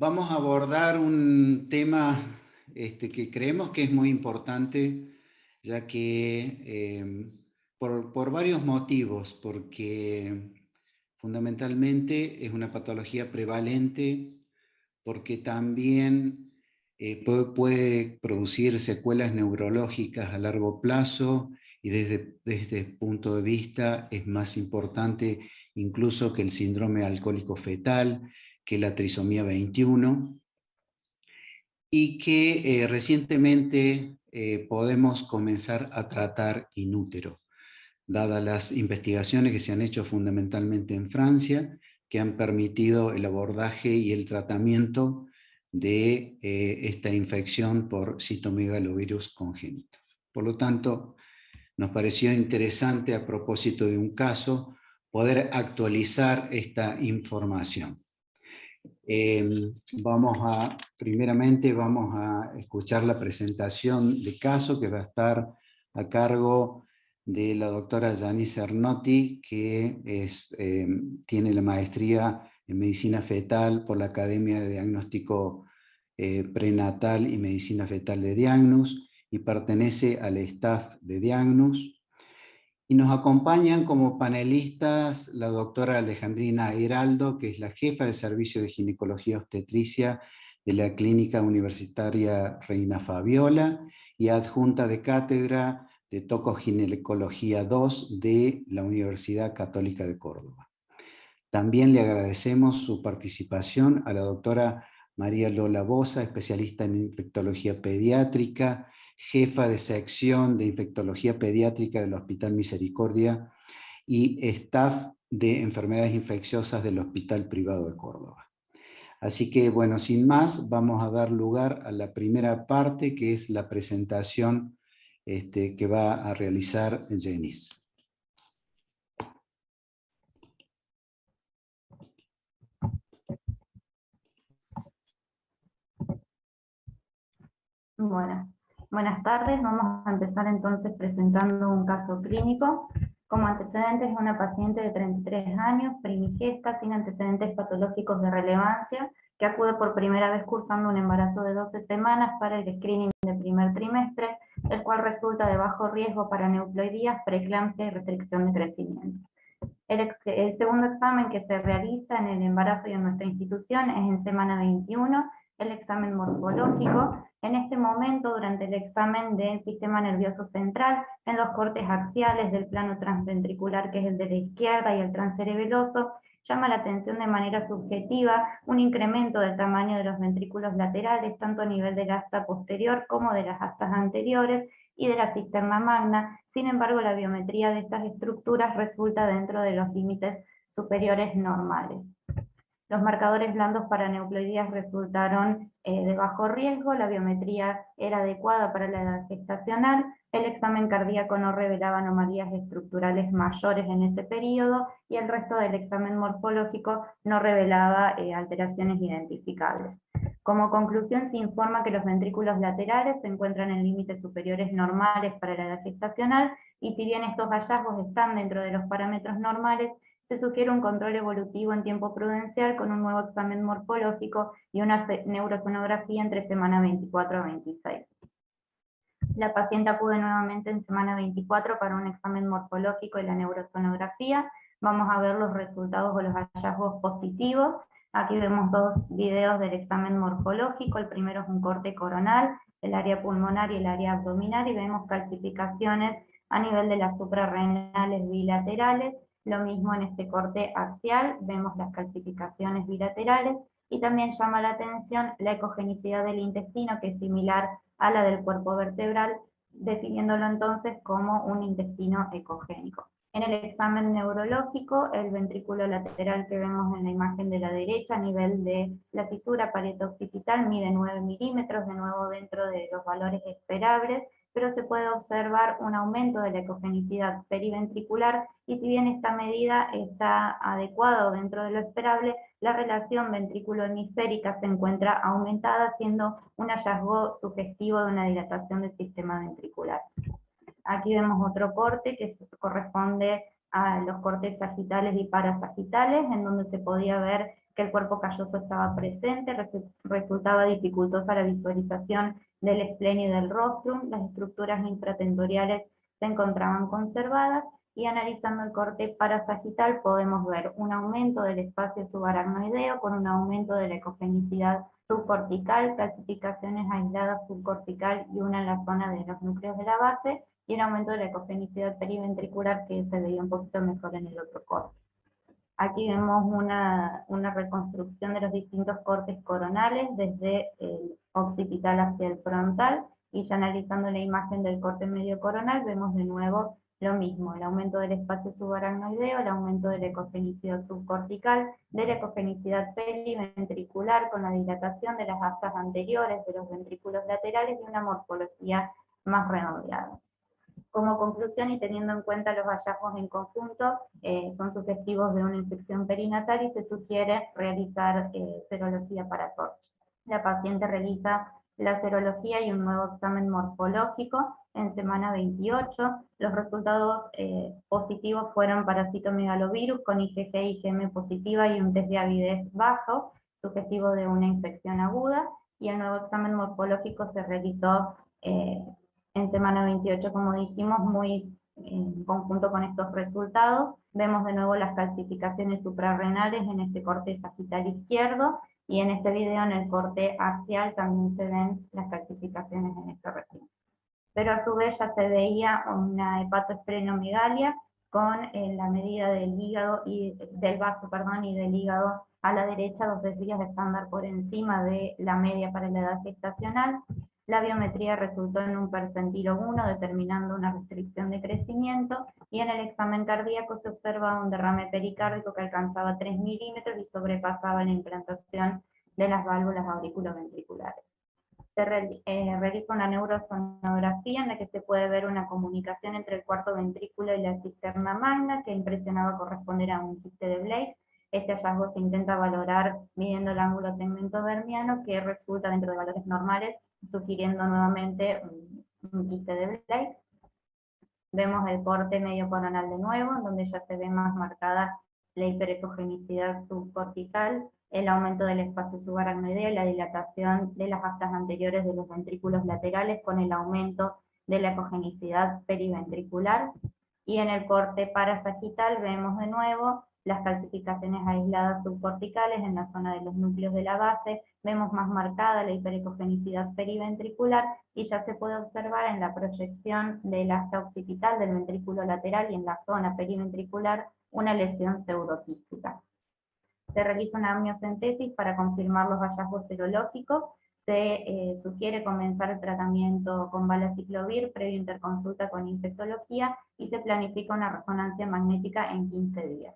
Vamos a abordar un tema que creemos que es muy importante, ya que por varios motivos, porque fundamentalmente es una patología prevalente, porque también puede producir secuelas neurológicas a largo plazo y desde el punto de vista es más importante incluso que el síndrome alcohólico fetal, que la trisomía 21, y que recientemente podemos comenzar a tratar in útero, dadas las investigaciones que se han hecho fundamentalmente en Francia, que han permitido el abordaje y el tratamiento de esta infección por citomegalovirus congénito. Por lo tanto, nos pareció interesante, a propósito de un caso, poder actualizar esta información. Primeramente vamos a escuchar la presentación de caso que va a estar a cargo de la doctora Janice Arnotti, que tiene la maestría en medicina fetal por la Academia de Diagnóstico Prenatal y Medicina Fetal de Diagnus y pertenece al staff de Diagnus. Y nos acompañan como panelistas la doctora Alejandrina Giraldo, que es la jefa del Servicio de Ginecología Obstetricia de la Clínica Universitaria Reina Fabiola y adjunta de cátedra de Tocoginecología 2 de la Universidad Católica de Córdoba. También le agradecemos su participación a la doctora María Lola Bosa, especialista en infectología pediátrica, jefa de sección de infectología pediátrica del Hospital Misericordia y staff de enfermedades infecciosas del Hospital Privado de Córdoba. Así que, bueno, sin más, vamos a dar lugar a la primera parte, que es la presentación que va a realizar Janice. Bueno, buenas tardes. Vamos a empezar entonces presentando un caso clínico. Como antecedentes, una paciente de 33 años, primigesta, sin antecedentes patológicos de relevancia, que acude por primera vez cursando un embarazo de 12 semanas para el screening de primer trimestre, el cual resulta de bajo riesgo para aneuploidías, preeclampsia y restricción de crecimiento. El segundo examen que se realiza en el embarazo y en nuestra institución es en semana 21, el examen morfológico. En este momento, durante el examen del sistema nervioso central, en los cortes axiales del plano transventricular, que es el de la izquierda, y el transcerebeloso, llama la atención de manera subjetiva un incremento del tamaño de los ventrículos laterales, tanto a nivel del asta posterior como de las astas anteriores, y de la cisterna magna. Sin embargo, la biometría de estas estructuras resulta dentro de los límites superiores normales. Los marcadores blandos para aneuploidías resultaron de bajo riesgo, la biometría era adecuada para la edad gestacional, el examen cardíaco no revelaba anomalías estructurales mayores en ese periodo y el resto del examen morfológico no revelaba alteraciones identificables. Como conclusión, se informa que los ventrículos laterales se encuentran en límites superiores normales para la edad gestacional, y si bien estos hallazgos están dentro de los parámetros normales, se sugiere un control evolutivo en tiempo prudencial con un nuevo examen morfológico y una neurosonografía entre semana 24 a 26. La paciente acude nuevamente en semana 24 para un examen morfológico y la neurosonografía. Vamos a ver los resultados o los hallazgos positivos. Aquí vemos dos videos del examen morfológico. El primero es un corte coronal, el área pulmonar y el área abdominal, y vemos calcificaciones a nivel de las suprarrenales bilaterales. Lo mismo en este corte axial, vemos las calcificaciones bilaterales, y también llama la atención la ecogenicidad del intestino, que es similar a la del cuerpo vertebral, definiéndolo entonces como un intestino ecogénico. En el examen neurológico, el ventrículo lateral que vemos en la imagen de la derecha, a nivel de la fisura parieto-occipital, mide 9 milímetros, de nuevo dentro de los valores esperables, pero se puede observar un aumento de la ecogenicidad periventricular, y si bien esta medida está adecuada dentro de lo esperable, la relación ventrículo-hemisférica se encuentra aumentada, siendo un hallazgo sugestivo de una dilatación del sistema ventricular. Aquí vemos otro corte que corresponde a los cortes sagitales y parasagitales, en donde se podía ver que el cuerpo calloso estaba presente, resultaba dificultosa la visualización del esplenio y del rostrum, las estructuras infratendoriales se encontraban conservadas, y analizando el corte parasagital podemos ver un aumento del espacio subaracnoideo con un aumento de la ecogenicidad subcortical, calcificaciones aisladas subcortical y una en la zona de los núcleos de la base, y un aumento de la ecogenicidad periventricular que se veía un poquito mejor en el otro corte. Aquí vemos una reconstrucción de los distintos cortes coronales desde el occipital hacia el frontal, y ya analizando la imagen del corte medio coronal vemos de nuevo lo mismo, el aumento del espacio subaracnoideo, el aumento de la ecogenicidad subcortical, de la ecogenicidad periventricular con la dilatación de las astas anteriores de los ventrículos laterales y una morfología más redondeada. Como conclusión, y teniendo en cuenta los hallazgos en conjunto, son sugestivos de una infección perinatal y se sugiere realizar serología para TORCH. La paciente realiza la serología y un nuevo examen morfológico en semana 28. Los resultados positivos fueron para citomegalovirus con IgG y IgM positiva y un test de avidez bajo, sugestivo de una infección aguda, y el nuevo examen morfológico se realizó en semana 28, como dijimos, muy en conjunto con estos resultados. Vemos de nuevo las calcificaciones suprarrenales en este corte sagital izquierdo, y en este video, en el corte axial, también se ven las calcificaciones en esta región. Pero a su vez ya se veía una hepatoesplenomegalia con la medida del hígado y del vaso, y del hígado a la derecha, 2 desvíos estándar por encima de la media para la edad gestacional. La biometría resultó en un percentilo 1, determinando una restricción de crecimiento, y en el examen cardíaco se observa un derrame pericárdico que alcanzaba 3 milímetros y sobrepasaba la implantación de las válvulas auriculoventriculares. Se realiza una neurosonografía en la que se puede ver una comunicación entre el cuarto ventrículo y la cisterna magna, que impresionaba corresponder a un quiste de Blake. Este hallazgo se intenta valorar midiendo el ángulo tegmentodermiano, que resulta dentro de valores normales, sugiriendo nuevamente un quiste de Blake. Vemos el corte medio coronal de nuevo, en donde ya se ve más marcada la hiperecogenicidad subcortical, el aumento del espacio subaracnoideo y la dilatación de las astas anteriores de los ventrículos laterales con el aumento de la ecogenicidad periventricular. Y en el corte parasagital vemos de nuevo las calcificaciones aisladas subcorticales en la zona de los núcleos de la base, vemos más marcada la hiperecogenicidad periventricular, y ya se puede observar en la proyección del asta occipital del ventrículo lateral y en la zona periventricular una lesión pseudoquística. Se realiza una amniocentesis para confirmar los hallazgos serológicos. Se sugiere comenzar el tratamiento con valaciclovir previo interconsulta con infectología, y se planifica una resonancia magnética en 15 días.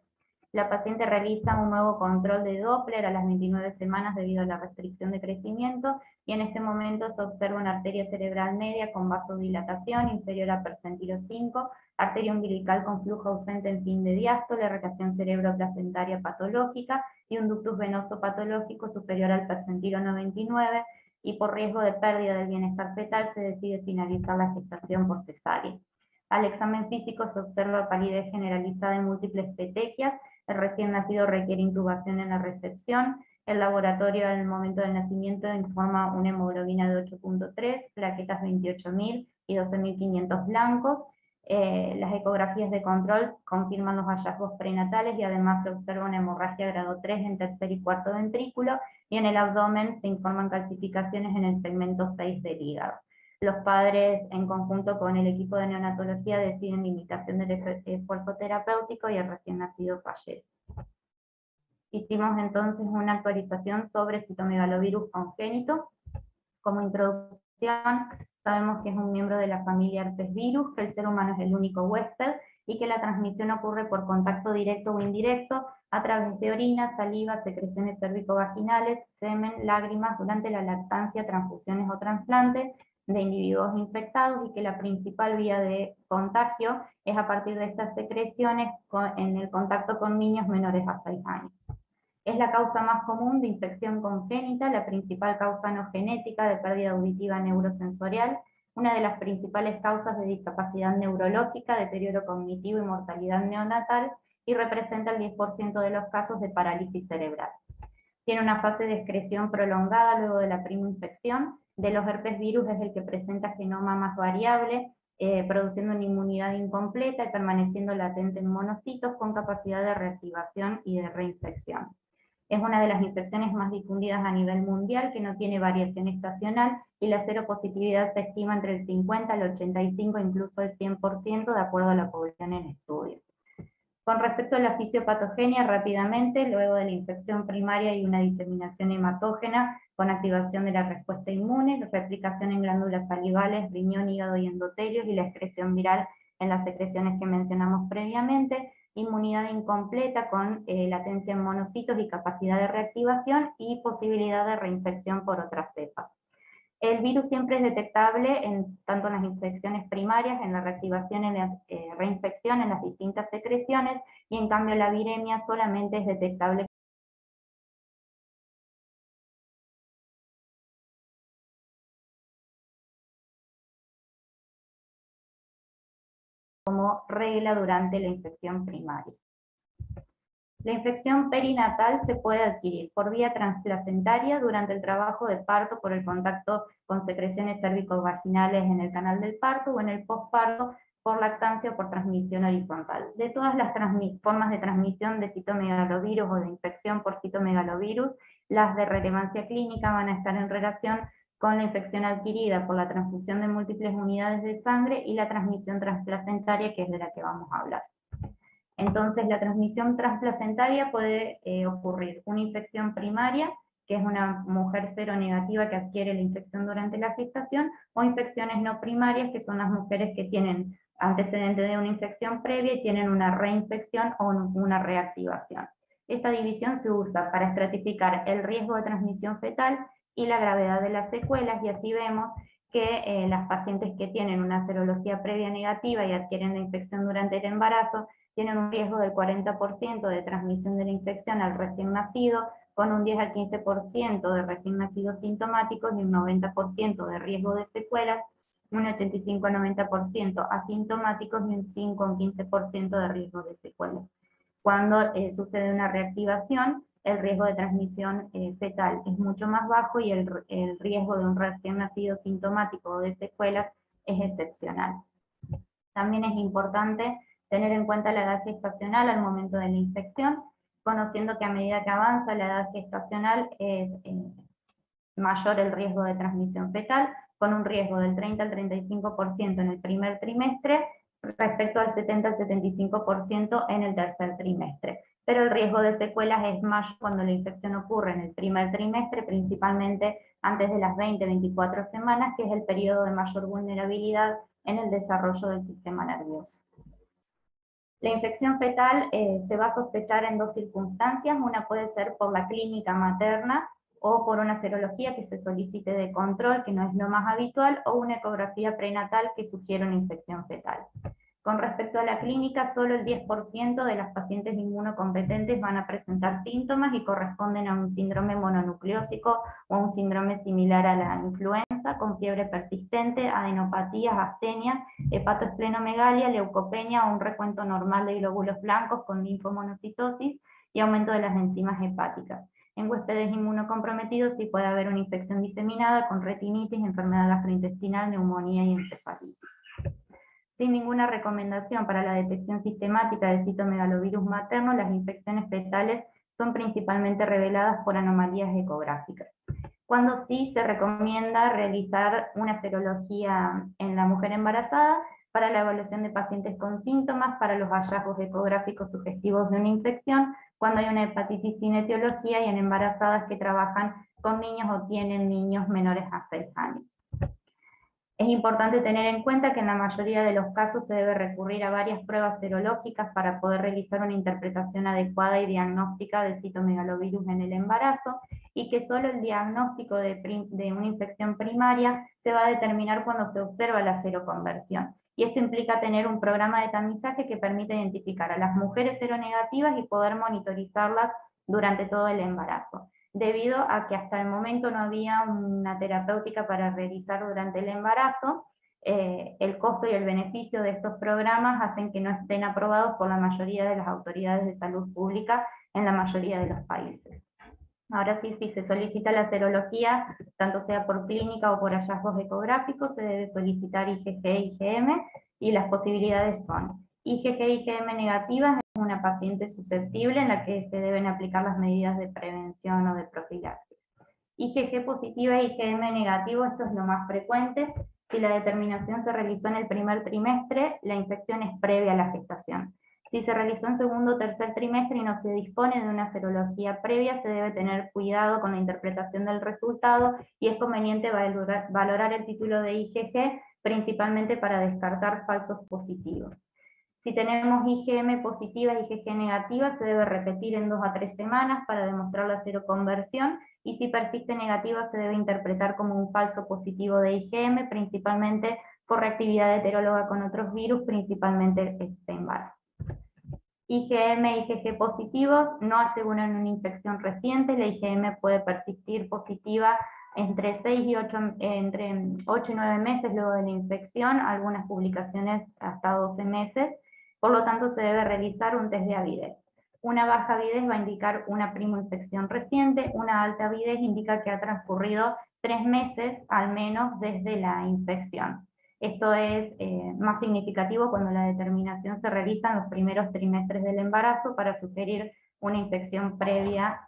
La paciente realiza un nuevo control de Doppler a las 29 semanas debido a la restricción de crecimiento, y en este momento se observa una arteria cerebral media con vasodilatación inferior a percentilo 5, arteria umbilical con flujo ausente en fin de diástole, irritación cerebroplacentaria patológica y un ductus venoso patológico superior al percentilo 99, y por riesgo de pérdida del bienestar fetal se decide finalizar la gestación por cesárea. Al examen físico se observa palidez generalizada en múltiples petequias, el recién nacido requiere intubación en la recepción, el laboratorio en el momento del nacimiento informa una hemoglobina de 8.3, plaquetas 28.000 y 12.500 blancos. Las ecografías de control confirman los hallazgos prenatales, y además se observa una hemorragia grado 3 en tercer y cuarto ventrículo, y en el abdomen se informan calcificaciones en el segmento 6 del hígado. Los padres, en conjunto con el equipo de neonatología, deciden limitación del esfuerzo terapéutico y el recién nacido fallece. Hicimos entonces una actualización sobre citomegalovirus congénito. Como introducción, sabemos que es un miembro de la familia herpes virus, que el ser humano es el único huésped, y que la transmisión ocurre por contacto directo o indirecto a través de orina, saliva, secreciones cervicovaginales, semen, lágrimas durante la lactancia, transfusiones o trasplantes de individuos infectados, y que la principal vía de contagio es a partir de estas secreciones en el contacto con niños menores a 6 años. Es la causa más común de infección congénita, la principal causa no genética de pérdida auditiva neurosensorial, una de las principales causas de discapacidad neurológica, deterioro cognitivo y mortalidad neonatal, y representa el 10% de los casos de parálisis cerebral. tiene una fase de excreción prolongada luego de la primera infección. De los herpes virus es el que presenta genoma más variable, produciendo una inmunidad incompleta y permaneciendo latente en monocitos con capacidad de reactivación y de reinfección. Es una de las infecciones más difundidas a nivel mundial, que no tiene variación estacional, y la seropositividad se estima entre el 50, el 85, incluso el 100%, de acuerdo a la población en estudio. Con respecto a la fisiopatogenia, rápidamente, luego de la infección primaria hay una diseminación hematógena con activación de la respuesta inmune, replicación en glándulas salivales, riñón, hígado y endotelios, y la excreción viral en las secreciones que mencionamos previamente, inmunidad incompleta con latencia en monocitos y capacidad de reactivación, y posibilidad de reinfección por otras cepas. El virus siempre es detectable tanto en las infecciones primarias, en la reactivación, en la reinfección, en las distintas secreciones, y en cambio la viremia solamente es detectable como regla durante la infección primaria. La infección perinatal se puede adquirir por vía transplacentaria durante el trabajo de parto por el contacto con secreciones cérvico-vaginales en el canal del parto, o en el posparto por lactancia o por transmisión horizontal. De todas las formas de transmisión de citomegalovirus o de infección por citomegalovirus, las de relevancia clínica van a estar en relación con la infección adquirida por la transfusión de múltiples unidades de sangre y la transmisión transplacentaria, que es de la que vamos a hablar. Entonces, la transmisión transplacentaria puede ocurrir una infección primaria, que es una mujer seronegativa que adquiere la infección durante la gestación, o infecciones no primarias, que son las mujeres que tienen antecedente de una infección previa y tienen una reinfección o una reactivación. Esta división se usa para estratificar el riesgo de transmisión fetal y la gravedad de las secuelas, y así vemos que las pacientes que tienen una serología previa negativa y adquieren la infección durante el embarazo tienen un riesgo del 40% de transmisión de la infección al recién nacido, con un 10 al 15% de recién nacidos sintomáticos y un 90% de riesgo de secuelas, un 85 al 90% asintomáticos y un 5 al 15% de riesgo de secuelas. Cuando sucede una reactivación, el riesgo de transmisión fetal es mucho más bajo, y el riesgo de un recién nacido sintomático o de secuelas es excepcional. También es importante tener en cuenta la edad gestacional al momento de la infección, conociendo que a medida que avanza la edad gestacional es mayor el riesgo de transmisión fetal, con un riesgo del 30 al 35% en el primer trimestre, respecto al 70 al 75% en el tercer trimestre. Pero el riesgo de secuelas es mayor cuando la infección ocurre en el primer trimestre, principalmente antes de las 20-24 semanas, que es el periodo de mayor vulnerabilidad en el desarrollo del sistema nervioso. La infección fetal se va a sospechar en dos circunstancias. Una puede ser por la clínica materna, o por una serología que se solicite de control, que no es lo más habitual, o una ecografía prenatal que sugiere una infección fetal. Con respecto a la clínica, solo el 10% de las pacientes inmunocompetentes van a presentar síntomas y corresponden a un síndrome mononucleósico o a un síndrome similar a la influenza, con fiebre persistente, adenopatías, astenia, hepatoesplenomegalia, leucopenia o un recuento normal de glóbulos blancos con linfomonocitosis y aumento de las enzimas hepáticas. En huéspedes inmunocomprometidos sí puede haber una infección diseminada con retinitis, enfermedad gastrointestinal, neumonía y encefalitis. Sin ninguna recomendación para la detección sistemática de citomegalovirus materno, las infecciones fetales son principalmente reveladas por anomalías ecográficas. Cuando sí se recomienda realizar una serología en la mujer embarazada para la evaluación de pacientes con síntomas, para los hallazgos ecográficos sugestivos de una infección, cuando hay una hepatitis sin etiología, y en embarazadas que trabajan con niños o tienen niños menores a 6 años. Es importante tener en cuenta que en la mayoría de los casos se debe recurrir a varias pruebas serológicas para poder realizar una interpretación adecuada y diagnóstica del citomegalovirus en el embarazo, y que solo el diagnóstico de una infección primaria se va a determinar cuando se observa la seroconversión. Y esto implica tener un programa de tamizaje que permita identificar a las mujeres seronegativas y poder monitorizarlas durante todo el embarazo, debido a que hasta el momento no había una terapéutica para realizar durante el embarazo. El costo y el beneficio de estos programas hacen que no estén aprobados por la mayoría de las autoridades de salud pública en la mayoría de los países. Ahora sí, si se solicita la serología, tanto sea por clínica o por hallazgos ecográficos, se debe solicitar IgG e IgM, y las posibilidades son IgG e IgM negativas, es una paciente susceptible en la que se deben aplicar las medidas de prevención o de profilaxis. IgG positiva e IgM negativo, esto es lo más frecuente. Si la determinación se realizó en el primer trimestre, la infección es previa a la gestación. Si se realizó en segundo o tercer trimestre y no se dispone de una serología previa, se debe tener cuidado con la interpretación del resultado y es conveniente valorar el título de IgG, principalmente para descartar falsos positivos. Si tenemos IgM positiva y IgG negativa, se debe repetir en 2 a 3 semanas para demostrar la seroconversión, y si persiste negativa se debe interpretar como un falso positivo de IgM, principalmente por reactividad heteróloga con otros virus, principalmente Epstein-Barr. IgM e IgG positivos no aseguran una infección reciente. La IgM puede persistir positiva entre 8 y 9 meses luego de la infección, algunas publicaciones hasta 12 meses, por lo tanto se debe realizar un test de avidez. Una baja avidez va a indicar una primoinfección reciente, una alta avidez indica que ha transcurrido 3 meses al menos desde la infección. Esto es más significativo cuando la determinación se realiza en los primeros trimestres del embarazo para sugerir una infección previa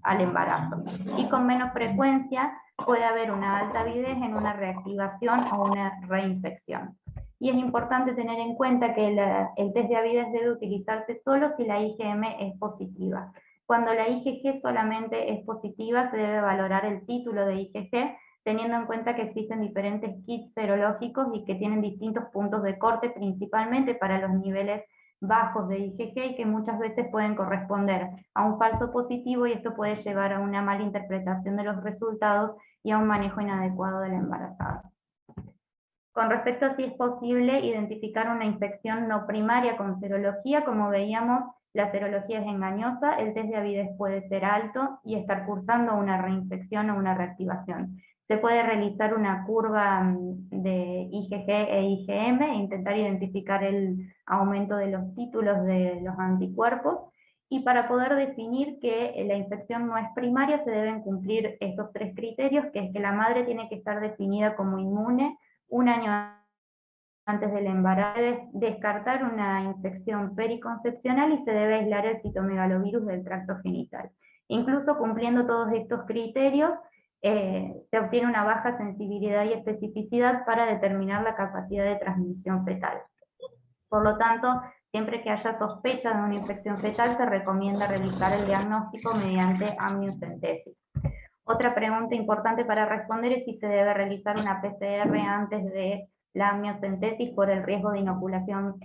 al embarazo. Y con menos frecuencia puede haber una alta avidez en una reactivación o una reinfección. Y es importante tener en cuenta que el test de avidez debe utilizarse solo si la IgM es positiva. Cuando la IgG solamente es positiva, se debe valorar el título de IgG, teniendo en cuenta que existen diferentes kits serológicos y que tienen distintos puntos de corte, principalmente para los niveles bajos de IgG, y que muchas veces pueden corresponder a un falso positivo, y esto puede llevar a una mala interpretación de los resultados y a un manejo inadecuado de la embarazada. Con respecto a si es posible identificar una infección no primaria con serología, como veíamos, la serología es engañosa, el test de avidez puede ser alto y estar cursando una reinfección o una reactivación. Se puede realizar una curva de IgG e IgM e intentar identificar el aumento de los títulos de los anticuerpos, y para poder definir que la infección no es primaria se deben cumplir estos 3 criterios, que es que la madre tiene que estar definida como inmune un año antes del embarazo, debe descartar una infección periconcepcional y se debe aislar el citomegalovirus del tracto genital. Incluso cumpliendo todos estos criterios, se obtiene una baja sensibilidad y especificidad para determinar la capacidad de transmisión fetal. Por lo tanto, siempre que haya sospecha de una infección fetal, se recomienda realizar el diagnóstico mediante amniocentesis. Otra pregunta importante para responder es si se debe realizar una PCR antes de la amniocentesis por el riesgo de inoculación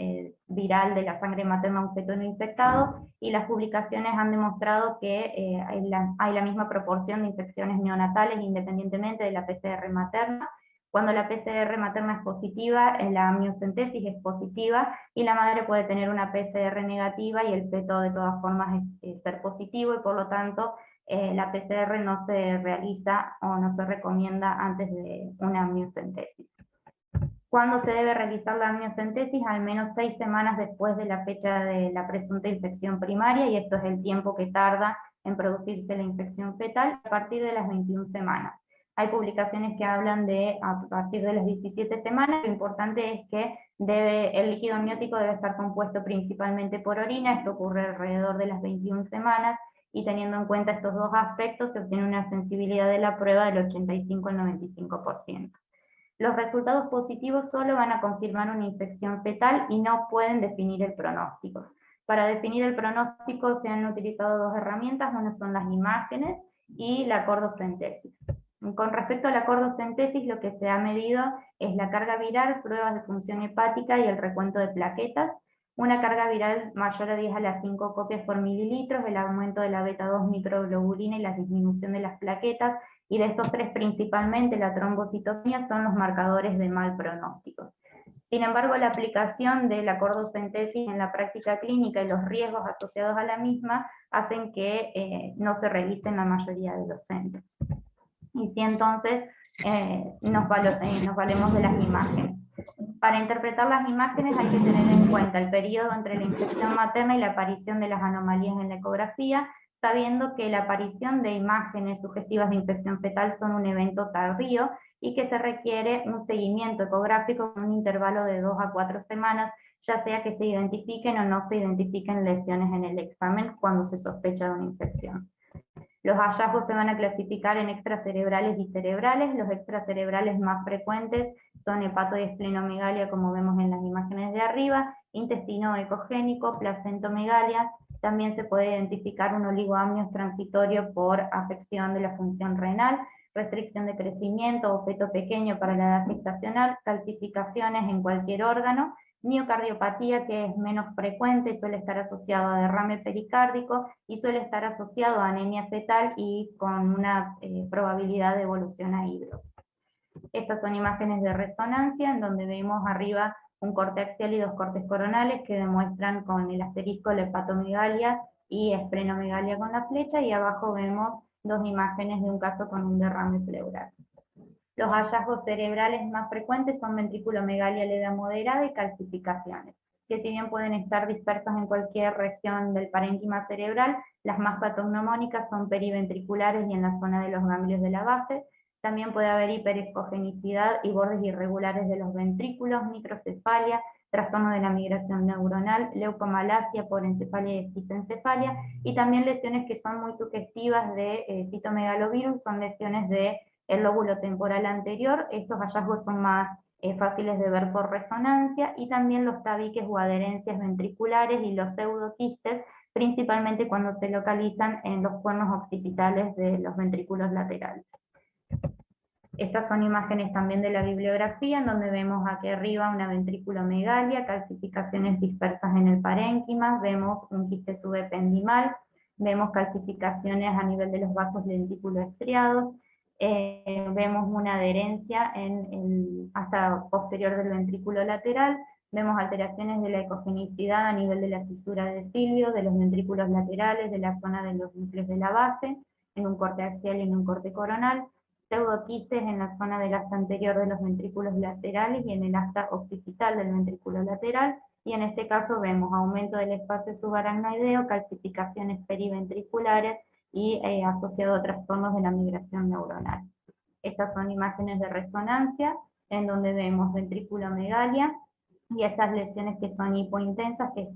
viral de la sangre materna a un feto no infectado, y las publicaciones han demostrado que hay la misma proporción de infecciones neonatales independientemente de la PCR materna. Cuando la PCR materna es positiva, la amniocentesis es positiva, y la madre puede tener una PCR negativa y el feto de todas formas ser positivo, y por lo tanto la PCR no se realiza o no se recomienda antes de una amniocentesis. ¿Cuándo se debe realizar la amniocentesis? Al menos 6 semanas después de la fecha de la presunta infección primaria, y esto es el tiempo que tarda en producirse la infección fetal, a partir de las 21 semanas. Hay publicaciones que hablan de a partir de las 17 semanas. Lo importante es que el líquido amniótico debe estar compuesto principalmente por orina, esto ocurre alrededor de las 21 semanas, y teniendo en cuenta estos dos aspectos se obtiene una sensibilidad de la prueba del 85 al 95%. Los resultados positivos solo van a confirmar una infección fetal y no pueden definir el pronóstico. Para definir el pronóstico se han utilizado 2 herramientas, una son las imágenes y la cordocentesis. Con respecto a la cordocentesis, lo que se ha medido es la carga viral, pruebas de función hepática y el recuento de plaquetas. Una carga viral mayor a 10 a la 5 copias por mililitros, el aumento de la beta-2 microglobulina y la disminución de las plaquetas, y de estos 3 principalmente la trombocitomía son los marcadores de mal pronóstico. Sin embargo, la aplicación de la cordocentesis en la práctica clínica y los riesgos asociados a la misma hacen que no se realice en la mayoría de los centros. Y si entonces nos valemos de las imágenes. Para interpretar las imágenes hay que tener en cuenta el periodo entre la infección materna y la aparición de las anomalías en la ecografía. sabiendo que la aparición de imágenes sugestivas de infección fetal son un evento tardío y que se requiere un seguimiento ecográfico con un intervalo de 2 a 4 semanas, ya sea que se identifiquen o no se identifiquen lesiones en el examen cuando se sospecha de una infección. Los hallazgos se van a clasificar en extracerebrales y cerebrales. Los extracerebrales más frecuentes son hepato y esplenomegalia, como vemos en las imágenes de arriba, intestino ecogénico, placentomegalia. También se puede identificar un oligoamnios transitorio por afección de la función renal, restricción de crecimiento o feto pequeño para la edad gestacional, calcificaciones en cualquier órgano, miocardiopatía, que es menos frecuente y suele estar asociado a derrame pericárdico y suele estar asociado a anemia fetal y con una probabilidad de evolución a hidrox. Estas son imágenes de resonancia en donde vemos arriba un corte axial y dos cortes coronales que demuestran con el asterisco la hepatomegalia y esplenomegalia con la flecha, y abajo vemos dos imágenes de un caso con un derrame pleural. Los hallazgos cerebrales más frecuentes son ventriculomegalia leve a moderada y calcificaciones, que si bien pueden estar dispersas en cualquier región del parénquima cerebral, las más patognomónicas son periventriculares y en la zona de los ganglios de la base. También puede haber hiperescogenicidad y bordes irregulares de los ventrículos, microcefalia, trastorno de la migración neuronal, leucomalacia por encefalia y excisencefalia, y también lesiones que son muy sugestivas de citomegalovirus, son lesiones de el lóbulo temporal anterior. Estos hallazgos son más fáciles de ver por resonancia, y también los tabiques o adherencias ventriculares y los pseudoquistes, principalmente cuando se localizan en los cuernos occipitales de los ventrículos laterales. Estas son imágenes también de la bibliografía, en donde vemos aquí arriba una ventriculomegalia, calcificaciones dispersas en el parénquima, vemos un quiste subependimal, vemos calcificaciones a nivel de los vasos lenticuloestriados, vemos una adherencia hasta posterior del ventrículo lateral, vemos alteraciones de la ecogenicidad a nivel de la fisura de Silvio, de los ventrículos laterales, de la zona de los núcleos de la base, en un corte axial y en un corte coronal, pseudoquistes en la zona del asta anterior de los ventrículos laterales y en el asta occipital del ventrículo lateral, y en este caso vemos aumento del espacio subaracnoideo, calcificaciones periventriculares y asociado a trastornos de la migración neuronal. Estas son imágenes de resonancia en donde vemos ventriculomegalia y estas lesiones que son hipointensas, que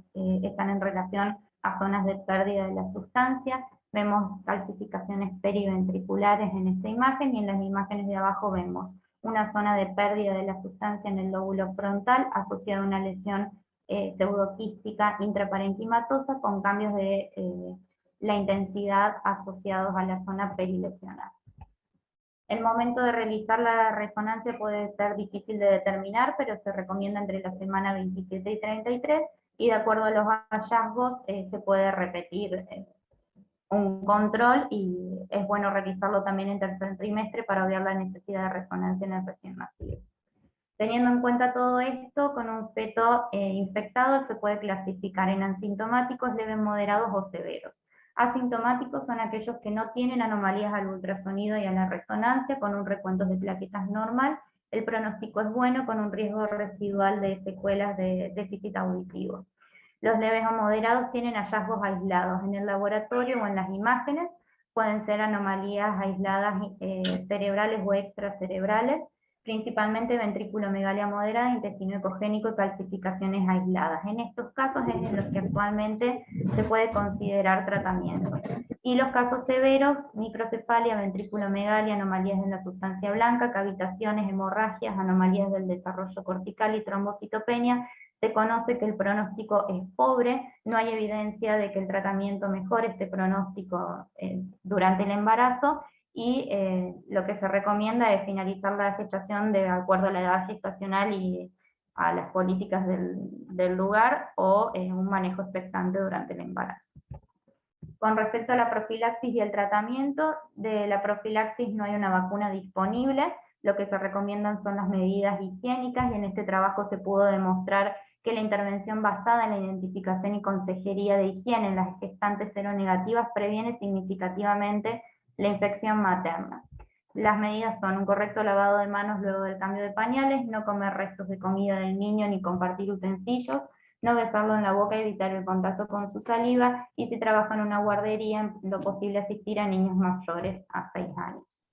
están en relación a zonas de pérdida de la sustancia. Vemos calcificaciones periventriculares en esta imagen, y en las imágenes de abajo vemos una zona de pérdida de la sustancia en el lóbulo frontal asociada a una lesión pseudoquística intraparenquimatosa con cambios de la intensidad asociados a la zona perilesional. El momento de realizar la resonancia puede ser difícil de determinar, pero se recomienda entre la semana 27 y 33, y de acuerdo a los hallazgos se puede repetir un control, y es bueno realizarlo también en tercer trimestre para obviar la necesidad de resonancia en el recién nacido. Teniendo en cuenta todo esto, con un feto infectado se puede clasificar en asintomáticos, leves, moderados o severos. Asintomáticos son aquellos que no tienen anomalías al ultrasonido y a la resonancia, con un recuento de plaquetas normal. El pronóstico es bueno, con un riesgo residual de secuelas de déficit auditivo. Los leves o moderados tienen hallazgos aislados en el laboratorio o en las imágenes, pueden ser anomalías aisladas cerebrales o extracerebrales, principalmente ventriculomegalia moderada, intestino ecogénico y calcificaciones aisladas. En estos casos es en los que actualmente se puede considerar tratamiento. Y los casos severos, microcefalia, ventriculomegalia, anomalías en la sustancia blanca, cavitaciones, hemorragias, anomalías del desarrollo cortical y trombocitopenia. Se conoce que el pronóstico es pobre, no hay evidencia de que el tratamiento mejore este pronóstico durante el embarazo, y lo que se recomienda es finalizar la gestación de acuerdo a la edad gestacional y a las políticas del lugar, o un manejo expectante durante el embarazo. Con respecto a la profilaxis y el tratamiento, de la profilaxis no hay una vacuna disponible, lo que se recomiendan son las medidas higiénicas, y en este trabajo se pudo demostrar que la intervención basada en la identificación y consejería de higiene en las gestantes seronegativas previene significativamente la infección materna. Las medidas son un correcto lavado de manos luego del cambio de pañales, no comer restos de comida del niño ni compartir utensilios, no besarlo en la boca, evitar el contacto con su saliva, y si trabaja en una guardería, en lo posible asistir a niños mayores a 6 años.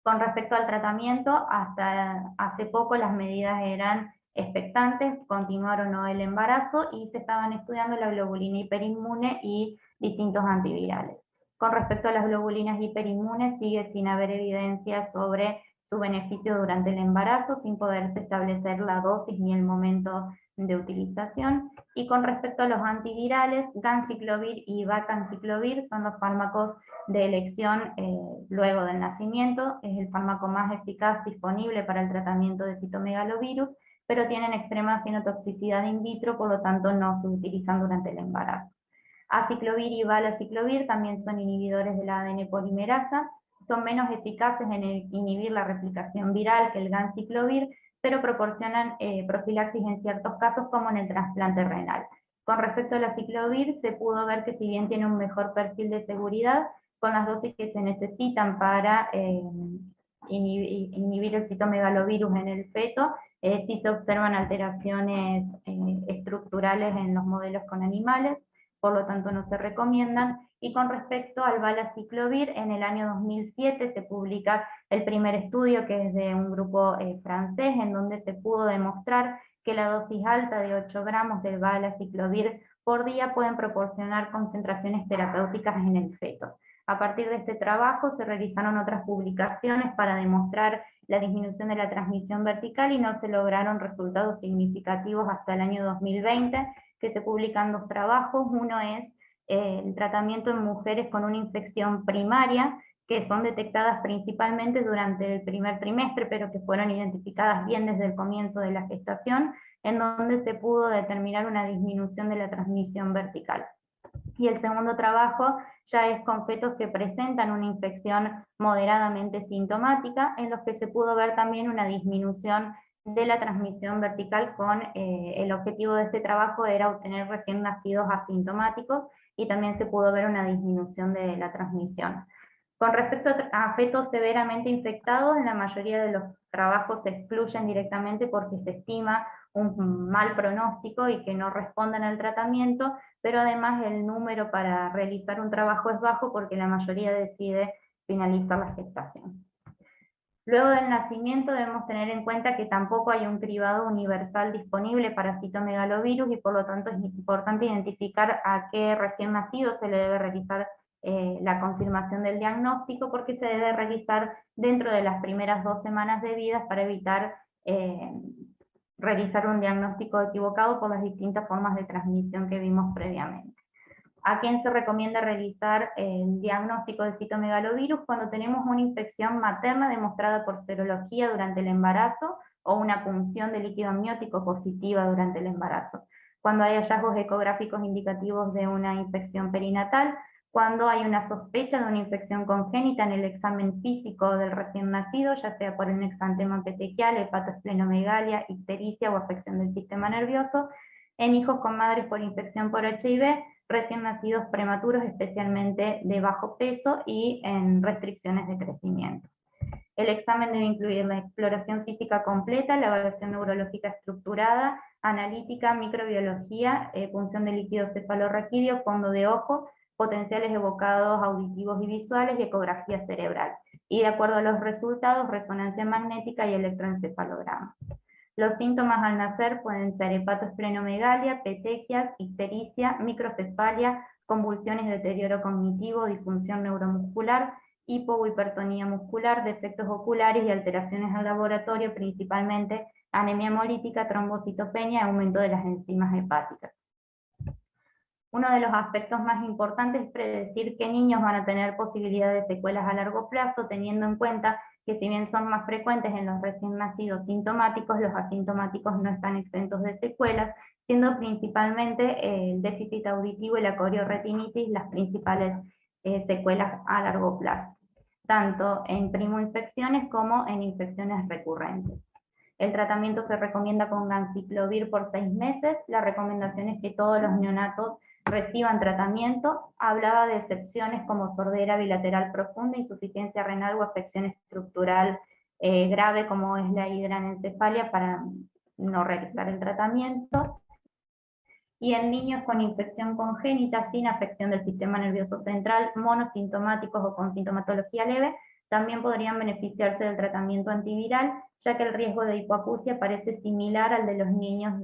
Con respecto al tratamiento, hasta hace poco las medidas eran expectantes, continuar o no el embarazo, y se estaban estudiando la globulina hiperinmune y distintos antivirales. Con respecto a las globulinas hiperinmunes, sigue sin haber evidencia sobre su beneficio durante el embarazo, sin poderse establecer la dosis ni el momento de utilización. Y con respecto a los antivirales, ganciclovir y vacanciclovir son los fármacos de elección luego del nacimiento. Es el fármaco más eficaz disponible para el tratamiento de citomegalovirus, pero tienen extrema genotoxicidad in vitro, por lo tanto no se utilizan durante el embarazo. Aciclovir y valaciclovir también son inhibidores de la ADN polimerasa, son menos eficaces en inhibir la replicación viral que el ganciclovir, pero proporcionan profilaxis en ciertos casos, como en el trasplante renal. Con respecto al aciclovir, se pudo ver que si bien tiene un mejor perfil de seguridad, con las dosis que se necesitan para inhibir el citomegalovirus en el feto, sí se observan alteraciones estructurales en los modelos con animales, por lo tanto no se recomiendan. Y con respecto al valaciclovir, en el año 2007 se publica el primer estudio, que es de un grupo francés, en donde se pudo demostrar que la dosis alta de 8 gramos de valaciclovir por día pueden proporcionar concentraciones terapéuticas en el feto. A partir de este trabajo se realizaron otras publicaciones para demostrar la disminución de la transmisión vertical, y no se lograron resultados significativos hasta el año 2020, que se publican 2 trabajos. Uno es el tratamiento en mujeres con una infección primaria, que son detectadas principalmente durante el primer trimestre, pero que fueron identificadas bien desde el comienzo de la gestación, en donde se pudo determinar una disminución de la transmisión vertical. Y el segundo trabajo ya es con fetos que presentan una infección moderadamente sintomática, en los que se pudo ver también una disminución de la transmisión vertical, con el objetivo de este trabajo era obtener recién nacidos asintomáticos, y también se pudo ver una disminución de la transmisión. Con respecto a fetos severamente infectados, en la mayoría de los trabajos se excluyen directamente porque se estima un mal pronóstico y que no responden al tratamiento, pero además el número para realizar un trabajo es bajo porque la mayoría decide finalizar la gestación. Luego del nacimiento debemos tener en cuenta que tampoco hay un cribado universal disponible para citomegalovirus, y por lo tanto es importante identificar a qué recién nacido se le debe realizar la confirmación del diagnóstico, porque se debe realizar dentro de las primeras 2 semanas de vida para evitar realizar un diagnóstico equivocado por las distintas formas de transmisión que vimos previamente. ¿A quién se recomienda realizar el diagnóstico de citomegalovirus? Cuando tenemos una infección materna demostrada por serología durante el embarazo, o una punción de líquido amniótico positiva durante el embarazo. Cuando hay hallazgos ecográficos indicativos de una infección perinatal, cuando hay una sospecha de una infección congénita en el examen físico del recién nacido, ya sea por un exantema petequial, hepatosplenomegalia, ictericia o afección del sistema nervioso, en hijos con madres por infección por HIV, recién nacidos prematuros, especialmente de bajo peso, y en restricciones de crecimiento. El examen debe incluir la exploración física completa, la evaluación neurológica estructurada, analítica, microbiología, punción de líquido cefalorraquídeo, fondo de ojo, potenciales evocados auditivos y visuales, y ecografía cerebral. Y de acuerdo a los resultados, resonancia magnética y electroencefalograma. Los síntomas al nacer pueden ser hepatosplenomegalia, petequias, ictericia, microcefalia, convulsiones, deterioro cognitivo, disfunción neuromuscular, hipo o hipertonía muscular, defectos oculares y alteraciones al laboratorio, principalmente anemia hemolítica, trombocitopenia y aumento de las enzimas hepáticas. Uno de los aspectos más importantes es predecir qué niños van a tener posibilidad de secuelas a largo plazo, teniendo en cuenta que si bien son más frecuentes en los recién nacidos sintomáticos, los asintomáticos no están exentos de secuelas, siendo principalmente el déficit auditivo y la corioretinitis las principales secuelas a largo plazo, tanto en primoinfecciones como en infecciones recurrentes. El tratamiento se recomienda con ganciclovir por 6 meses. La recomendación es que todos los neonatos reciban tratamiento. Hablaba de excepciones como sordera bilateral profunda, insuficiencia renal o afección estructural grave como es la hidranencefalia, para no realizar el tratamiento. y en niños con infección congénita sin afección del sistema nervioso central, monosintomáticos o con sintomatología leve, también podrían beneficiarse del tratamiento antiviral, ya que el riesgo de hipoacusia parece similar al de los niños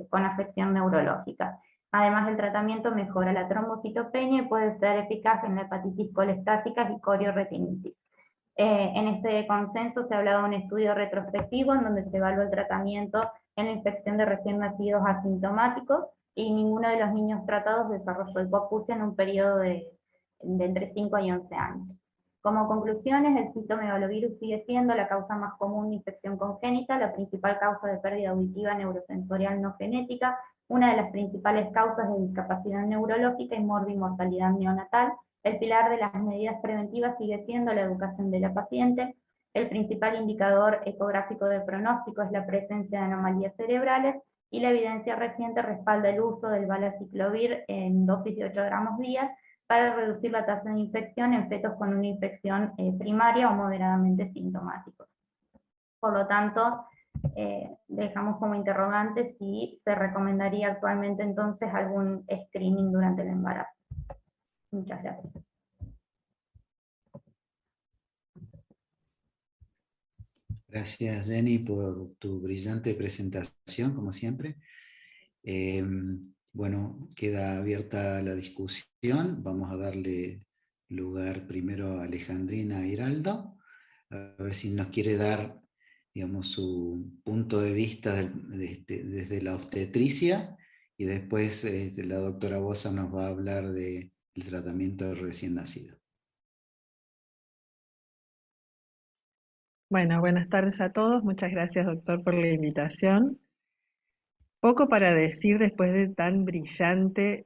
con afección neurológica. Además, el tratamiento mejora la trombocitopenia y puede ser eficaz en la hepatitis colestática y corioretinitis. En este consenso se ha hablado de un estudio retrospectivo en donde se evaluó el tratamiento en la infección de recién nacidos asintomáticos y ninguno de los niños tratados desarrolló hipoacusia en un periodo de entre 5 y 11 años. Como conclusiones, el citomegalovirus sigue siendo la causa más común de infección congénita, la principal causa de pérdida auditiva neurosensorial no genética, una de las principales causas de discapacidad neurológica y mortalidad neonatal. El pilar de las medidas preventivas sigue siendo la educación de la paciente. El principal indicador ecográfico de pronóstico es la presencia de anomalías cerebrales y la evidencia reciente respalda el uso del valaciclovir en dosis de 8 gramos día para reducir la tasa de infección en fetos con una infección primaria o moderadamente sintomáticos. Por lo tanto, dejamos como interrogante si se recomendaría actualmente entonces algún screening durante el embarazo. Muchas gracias. Gracias, Jenny, por tu brillante presentación, como siempre. Bueno, queda abierta la discusión. Vamos a darle lugar primero a Alejandrina Hiraldo, a ver si nos quiere dar, digamos, su punto de vista desde la obstetricia, y después la doctora Bosa nos va a hablar del tratamiento del recién nacido. Bueno, buenas tardes a todos. Muchas gracias, doctor, por la invitación. Poco para decir después de tan brillante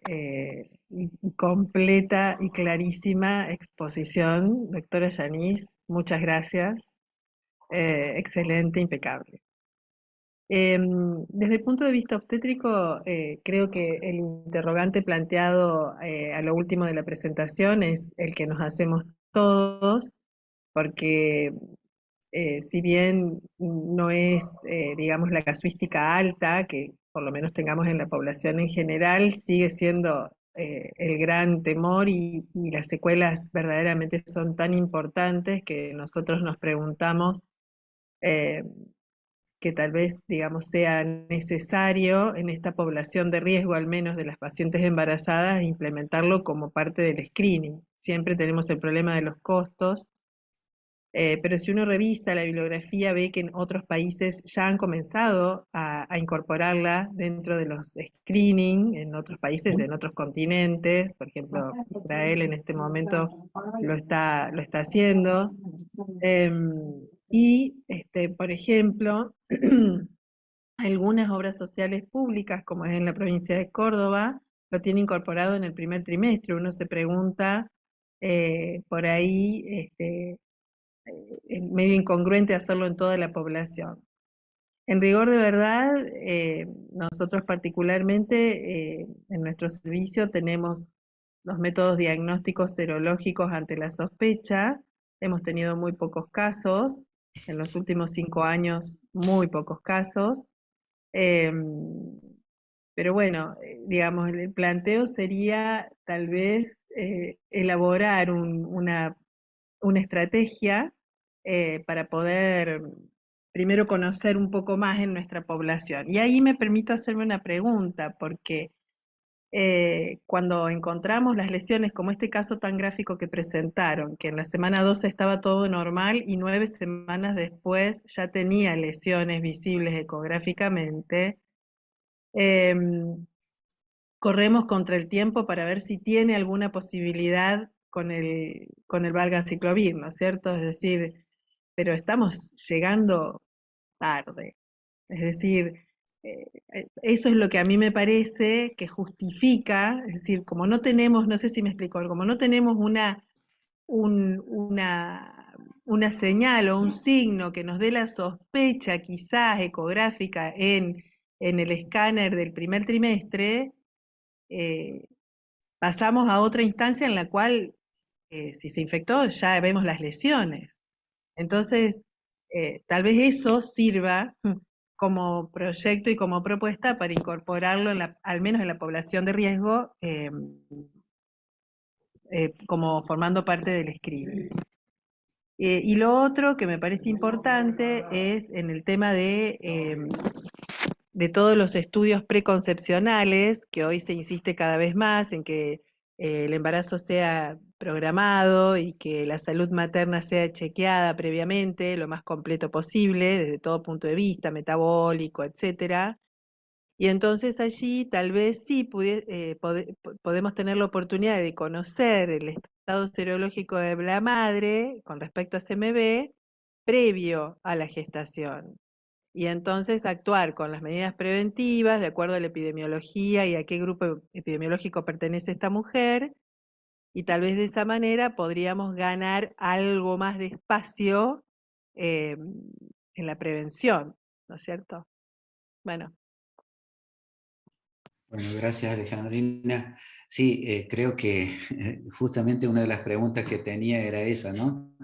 y completa y clarísima exposición. Doctora Yanis, muchas gracias. Excelente, impecable. Desde el punto de vista obstétrico, creo que el interrogante planteado a lo último de la presentación es el que nos hacemos todos, porque si bien no es, digamos, la casuística alta, que por lo menos tengamos en la población en general, sigue siendo el gran temor y las secuelas verdaderamente son tan importantes que nosotros nos preguntamos que tal vez, digamos, sea necesario en esta población de riesgo, al menos de las pacientes embarazadas, implementarlo como parte del screening. Siempre tenemos el problema de los costos, pero si uno revisa la bibliografía ve que en otros países ya han comenzado a incorporarla dentro de los screening, en otros países, en otros continentes. Por ejemplo, Israel en este momento lo está haciendo. Por ejemplo, algunas obras sociales públicas, como es en la provincia de Córdoba, lo tiene incorporado en el primer trimestre. Uno se pregunta por ahí, es medio incongruente hacerlo en toda la población. En rigor de verdad, nosotros particularmente en nuestro servicio tenemos los métodos diagnósticos serológicos ante la sospecha. Hemos tenido muy pocos casos, en los últimos 5 años muy pocos casos. Pero bueno, digamos, el planteo sería tal vez elaborar una estrategia para poder primero conocer un poco más en nuestra población. Y ahí me permito hacerme una pregunta, porque cuando encontramos las lesiones, como este caso tan gráfico que presentaron, que en la semana 12 estaba todo normal y 9 semanas después ya tenía lesiones visibles ecográficamente, corremos contra el tiempo para ver si tiene alguna posibilidad con el valganciclovir, ¿no es cierto? Es decir, pero estamos llegando tarde. Es decir, eso es lo que a mí me parece que justifica, es decir, como no tenemos, no sé si me explico, como no tenemos una señal o un signo que nos dé la sospecha quizás ecográfica en el escáner del primer trimestre, pasamos a otra instancia en la cual si se infectó ya vemos las lesiones. Entonces, tal vez eso sirva como proyecto y como propuesta para incorporarlo al menos en la población de riesgo, como formando parte del screening. Y lo otro que me parece importante es en el tema de todos los estudios preconcepcionales, que hoy se insiste cada vez más en que el embarazo sea programado y que la salud materna sea chequeada previamente, lo más completo posible, desde todo punto de vista, metabólico, etcétera. Y entonces allí tal vez sí podemos tener la oportunidad de conocer el estado serológico de la madre con respecto a CMV previo a la gestación. Y entonces actuar con las medidas preventivas de acuerdo a la epidemiología y a qué grupo epidemiológico pertenece esta mujer. Y tal vez de esa manera podríamos ganar algo más de espacio en la prevención, ¿no es cierto? Bueno. Bueno, gracias Alejandrina. Sí, creo que justamente una de las preguntas que tenía era esa, ¿no?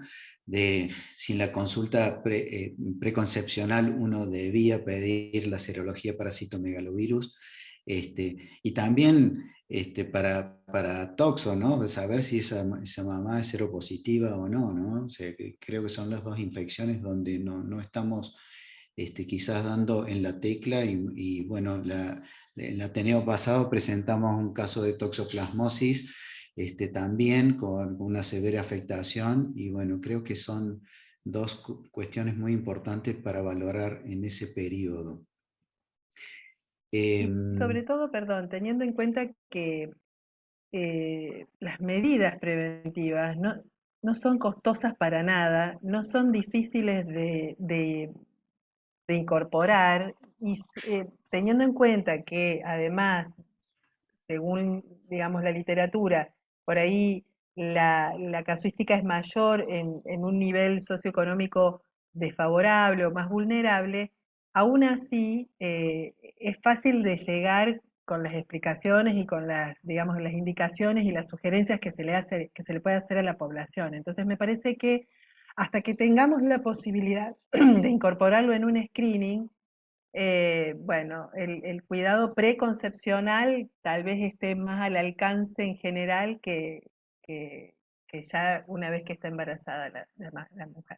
De si en la consulta preconcepcional uno debía pedir la serología para citomegalovirus, y también para toxo, ¿no? De saber si esa mamá es seropositiva o no, ¿no? O sea, creo que son las dos infecciones donde no estamos quizás dando en la tecla y bueno, en el Ateneo pasado presentamos un caso de toxoplasmosis también con una severa afectación y bueno, creo que son dos cuestiones muy importantes para valorar en ese periodo. Y sobre todo, perdón, teniendo en cuenta que las medidas preventivas no son costosas para nada, no son difíciles de incorporar, y teniendo en cuenta que además, según digamos la literatura, por ahí la casuística es mayor en un nivel socioeconómico desfavorable o más vulnerable, aún así es fácil de llegar con las explicaciones y con las, digamos, las indicaciones y las sugerencias que se le puede hacer a la población. Entonces me parece que hasta que tengamos la posibilidad de incorporarlo en un screening, bueno, el cuidado preconcepcional tal vez esté más al alcance en general que ya una vez que está embarazada la mujer.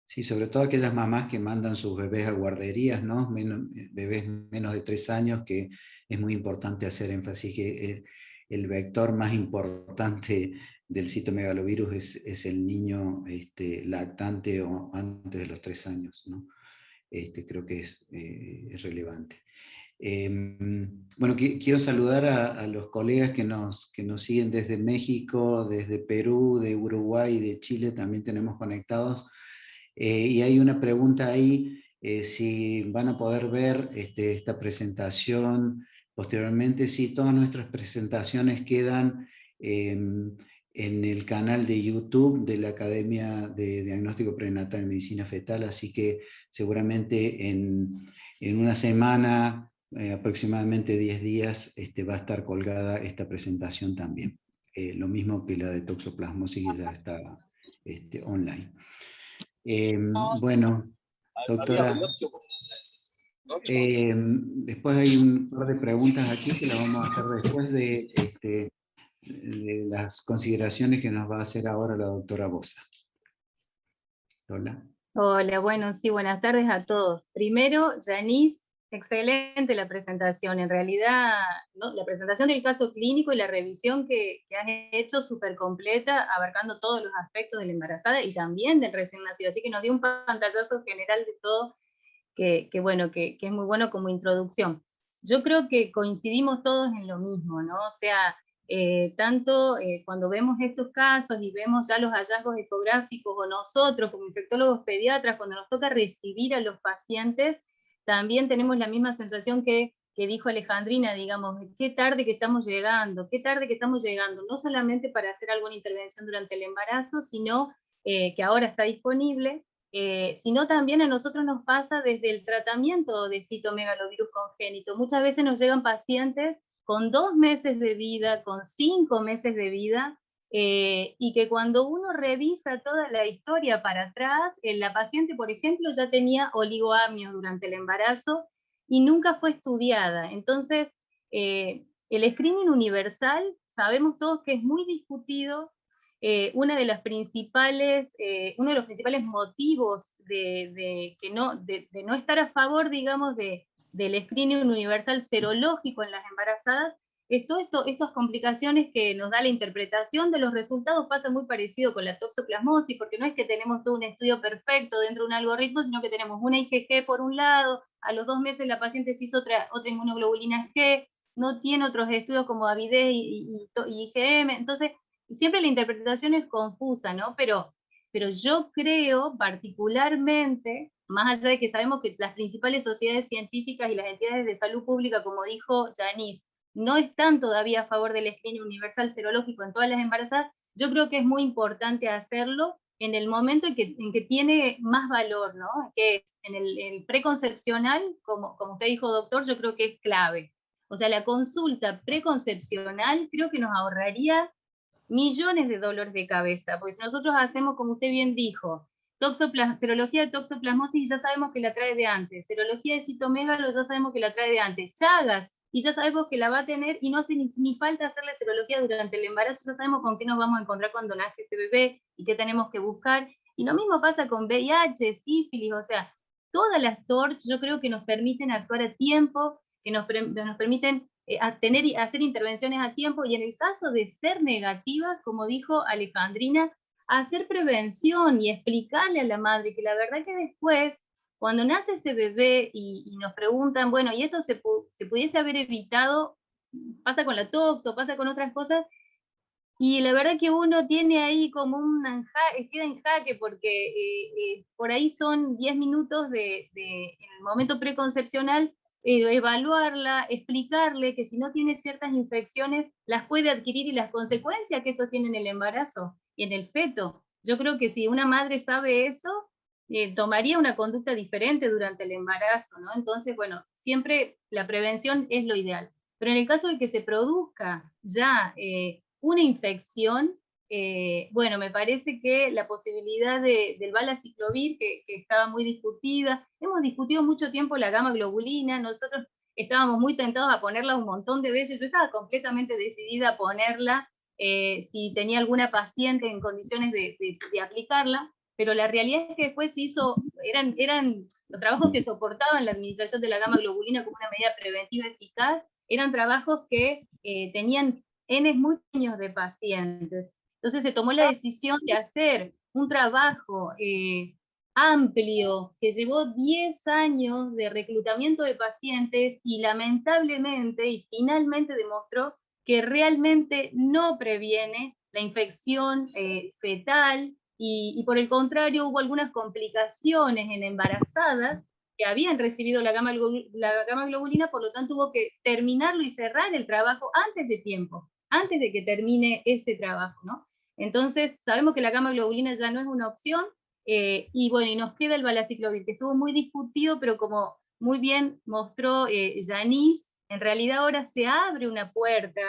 Sí, sobre todo aquellas mamás que mandan sus bebés a guarderías, ¿no? Bebés menos de 3 años, que es muy importante hacer énfasis que el vector más importante del citomegalovirus es el niño lactante o antes de los 3 años, ¿no? Creo que es relevante. Bueno, quiero saludar a los colegas que nos siguen desde México, desde Perú, de Uruguay y de Chile, también tenemos conectados. Y hay una pregunta ahí, si van a poder ver esta presentación posteriormente. Sí, todas nuestras presentaciones quedan en el canal de YouTube de la Academia de Diagnóstico Prenatal en Medicina Fetal, así que seguramente en una semana, aproximadamente 10 días, va a estar colgada esta presentación también. Lo mismo que la de toxoplasmosis, que ya está online. Bueno, doctora, después hay un par de preguntas aquí que las vamos a hacer después de las consideraciones que nos va a hacer ahora la doctora Bosa. Hola. Hola, bueno, sí, buenas tardes a todos. Primero, Yanis, excelente la presentación. En realidad, ¿no? La presentación del caso clínico y la revisión que has hecho súper completa, abarcando todos los aspectos de la embarazada y también del recién nacido. Así que nos dio un pantallazo general de todo, que es muy bueno como introducción. Yo creo que coincidimos todos en lo mismo, ¿no? O sea, tanto cuando vemos estos casos y vemos ya los hallazgos ecográficos, o nosotros como infectólogos pediatras, cuando nos toca recibir a los pacientes, también tenemos la misma sensación que dijo Alejandrina, digamos, qué tarde que estamos llegando, no solamente para hacer alguna intervención durante el embarazo, sino que ahora está disponible, sino también a nosotros nos pasa desde el tratamiento de citomegalovirus congénito. Muchas veces nos llegan pacientes con 2 meses de vida, con 5 meses de vida, y que cuando uno revisa toda la historia para atrás, la paciente, por ejemplo, ya tenía oligoamnios durante el embarazo y nunca fue estudiada. Entonces, el screening universal, sabemos todos que es muy discutido. Uno de los principales motivos de no estar a favor, digamos, del screening universal serológico en las embarazadas, estas complicaciones que nos da la interpretación de los resultados. Pasa muy parecido con la toxoplasmosis, porque no es que tenemos todo un estudio perfecto dentro de un algoritmo, sino que tenemos una IgG por un lado, a los 2 meses la paciente se hizo otra inmunoglobulina G, no tiene otros estudios como avidez y IgM, entonces siempre la interpretación es confusa, ¿no? Pero yo creo particularmente, más allá de que sabemos que las principales sociedades científicas y las entidades de salud pública, como dijo Yanis, no están todavía a favor del screening universal serológico en todas las embarazadas, yo creo que es muy importante hacerlo en el momento en que tiene más valor, ¿no? Que es en el preconcepcional, como usted dijo, doctor, yo creo que es clave. O sea, la consulta preconcepcional creo que nos ahorraría millones de dolores de cabeza, porque si nosotros hacemos, como usted bien dijo, serología de toxoplasmosis, ya sabemos que la trae de antes, serología de citomegalo, ya sabemos que la trae de antes, Chagas, y ya sabemos que la va a tener, y no hace ni falta hacerle serología durante el embarazo, ya sabemos con qué nos vamos a encontrar cuando nace ese bebé, y qué tenemos que buscar, y lo mismo pasa con VIH, sífilis, o sea, todas las TORCH yo creo que nos permiten actuar a tiempo, que nos permiten hacer intervenciones a tiempo, y en el caso de ser negativa, como dijo Alejandrina, hacer prevención y explicarle a la madre que la verdad que después, cuando nace ese bebé y nos preguntan, bueno, y esto se pudiese haber evitado, pasa con la toxo, pasa con otras cosas, y la verdad que uno tiene ahí como queda en jaque, porque por ahí son 10 minutos en el momento preconcepcional, evaluarla, explicarle que si no tiene ciertas infecciones, las puede adquirir y las consecuencias que eso tiene en el embarazo y en el feto. Yo creo que si una madre sabe eso, tomaría una conducta diferente durante el embarazo, ¿no? Entonces, bueno, siempre la prevención es lo ideal. Pero en el caso de que se produzca ya una infección, bueno, me parece que la posibilidad del valaciclovir, que estaba muy discutida, hemos discutido mucho tiempo la gamma globulina, nosotros estábamos muy tentados a ponerla un montón de veces, yo estaba completamente decidida a ponerla si tenía alguna paciente en condiciones de aplicarla, pero la realidad es que después se hizo, eran los trabajos que soportaban la administración de la gamma globulina como una medida preventiva eficaz, eran trabajos que tenían N muy pequeños de pacientes. Entonces se tomó la decisión de hacer un trabajo amplio que llevó 10 años de reclutamiento de pacientes y lamentablemente y finalmente demostró que realmente no previene la infección fetal y por el contrario hubo algunas complicaciones en embarazadas que habían recibido la gamma globulina, por lo tanto hubo que terminarlo y cerrar el trabajo antes de tiempo, antes de que termine ese trabajo, ¿no? Entonces, sabemos que la gamma globulina ya no es una opción, y bueno, y nos queda el valaciclovir, que estuvo muy discutido, pero como muy bien mostró Yanis, en realidad ahora se abre una puerta,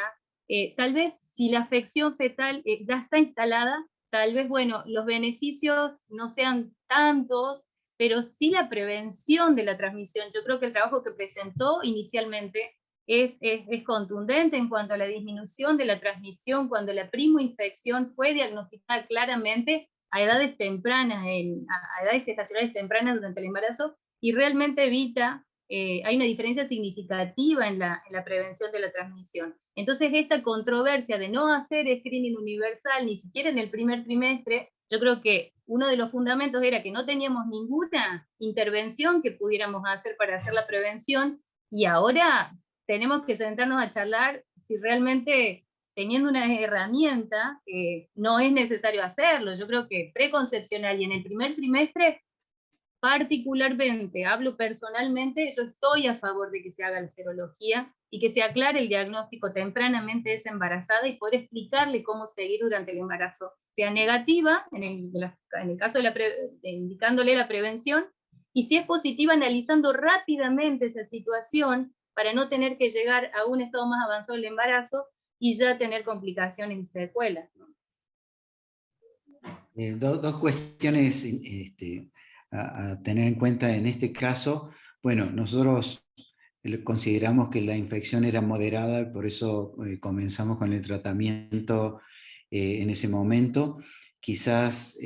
tal vez si la afección fetal ya está instalada, tal vez, bueno, los beneficios no sean tantos, pero sí la prevención de la transmisión. Yo creo que el trabajo que presentó inicialmente es contundente en cuanto a la disminución de la transmisión cuando la primoinfección fue diagnosticada claramente a edades tempranas, a edades gestacionales tempranas durante el embarazo, y realmente evita, hay una diferencia significativa en la prevención de la transmisión. Entonces esta controversia de no hacer screening universal, ni siquiera en el primer trimestre, yo creo que uno de los fundamentos era que no teníamos ninguna intervención que pudiéramos hacer para hacer la prevención, y ahora tenemos que sentarnos a charlar si realmente teniendo una herramienta no es necesario hacerlo. Yo creo que preconcepcional y en el primer trimestre, particularmente, hablo personalmente, yo estoy a favor de que se haga la serología y que se aclare el diagnóstico tempranamente de esa embarazada y poder explicarle cómo seguir durante el embarazo, sea negativa, en el caso indicándole la prevención, y si es positiva, analizando rápidamente esa situación para no tener que llegar a un estado más avanzado del embarazo y ya tener complicaciones y secuelas, ¿no? Dos cuestiones a tener en cuenta en este caso. Bueno, nosotros consideramos que la infección era moderada y por eso comenzamos con el tratamiento en ese momento. Quizás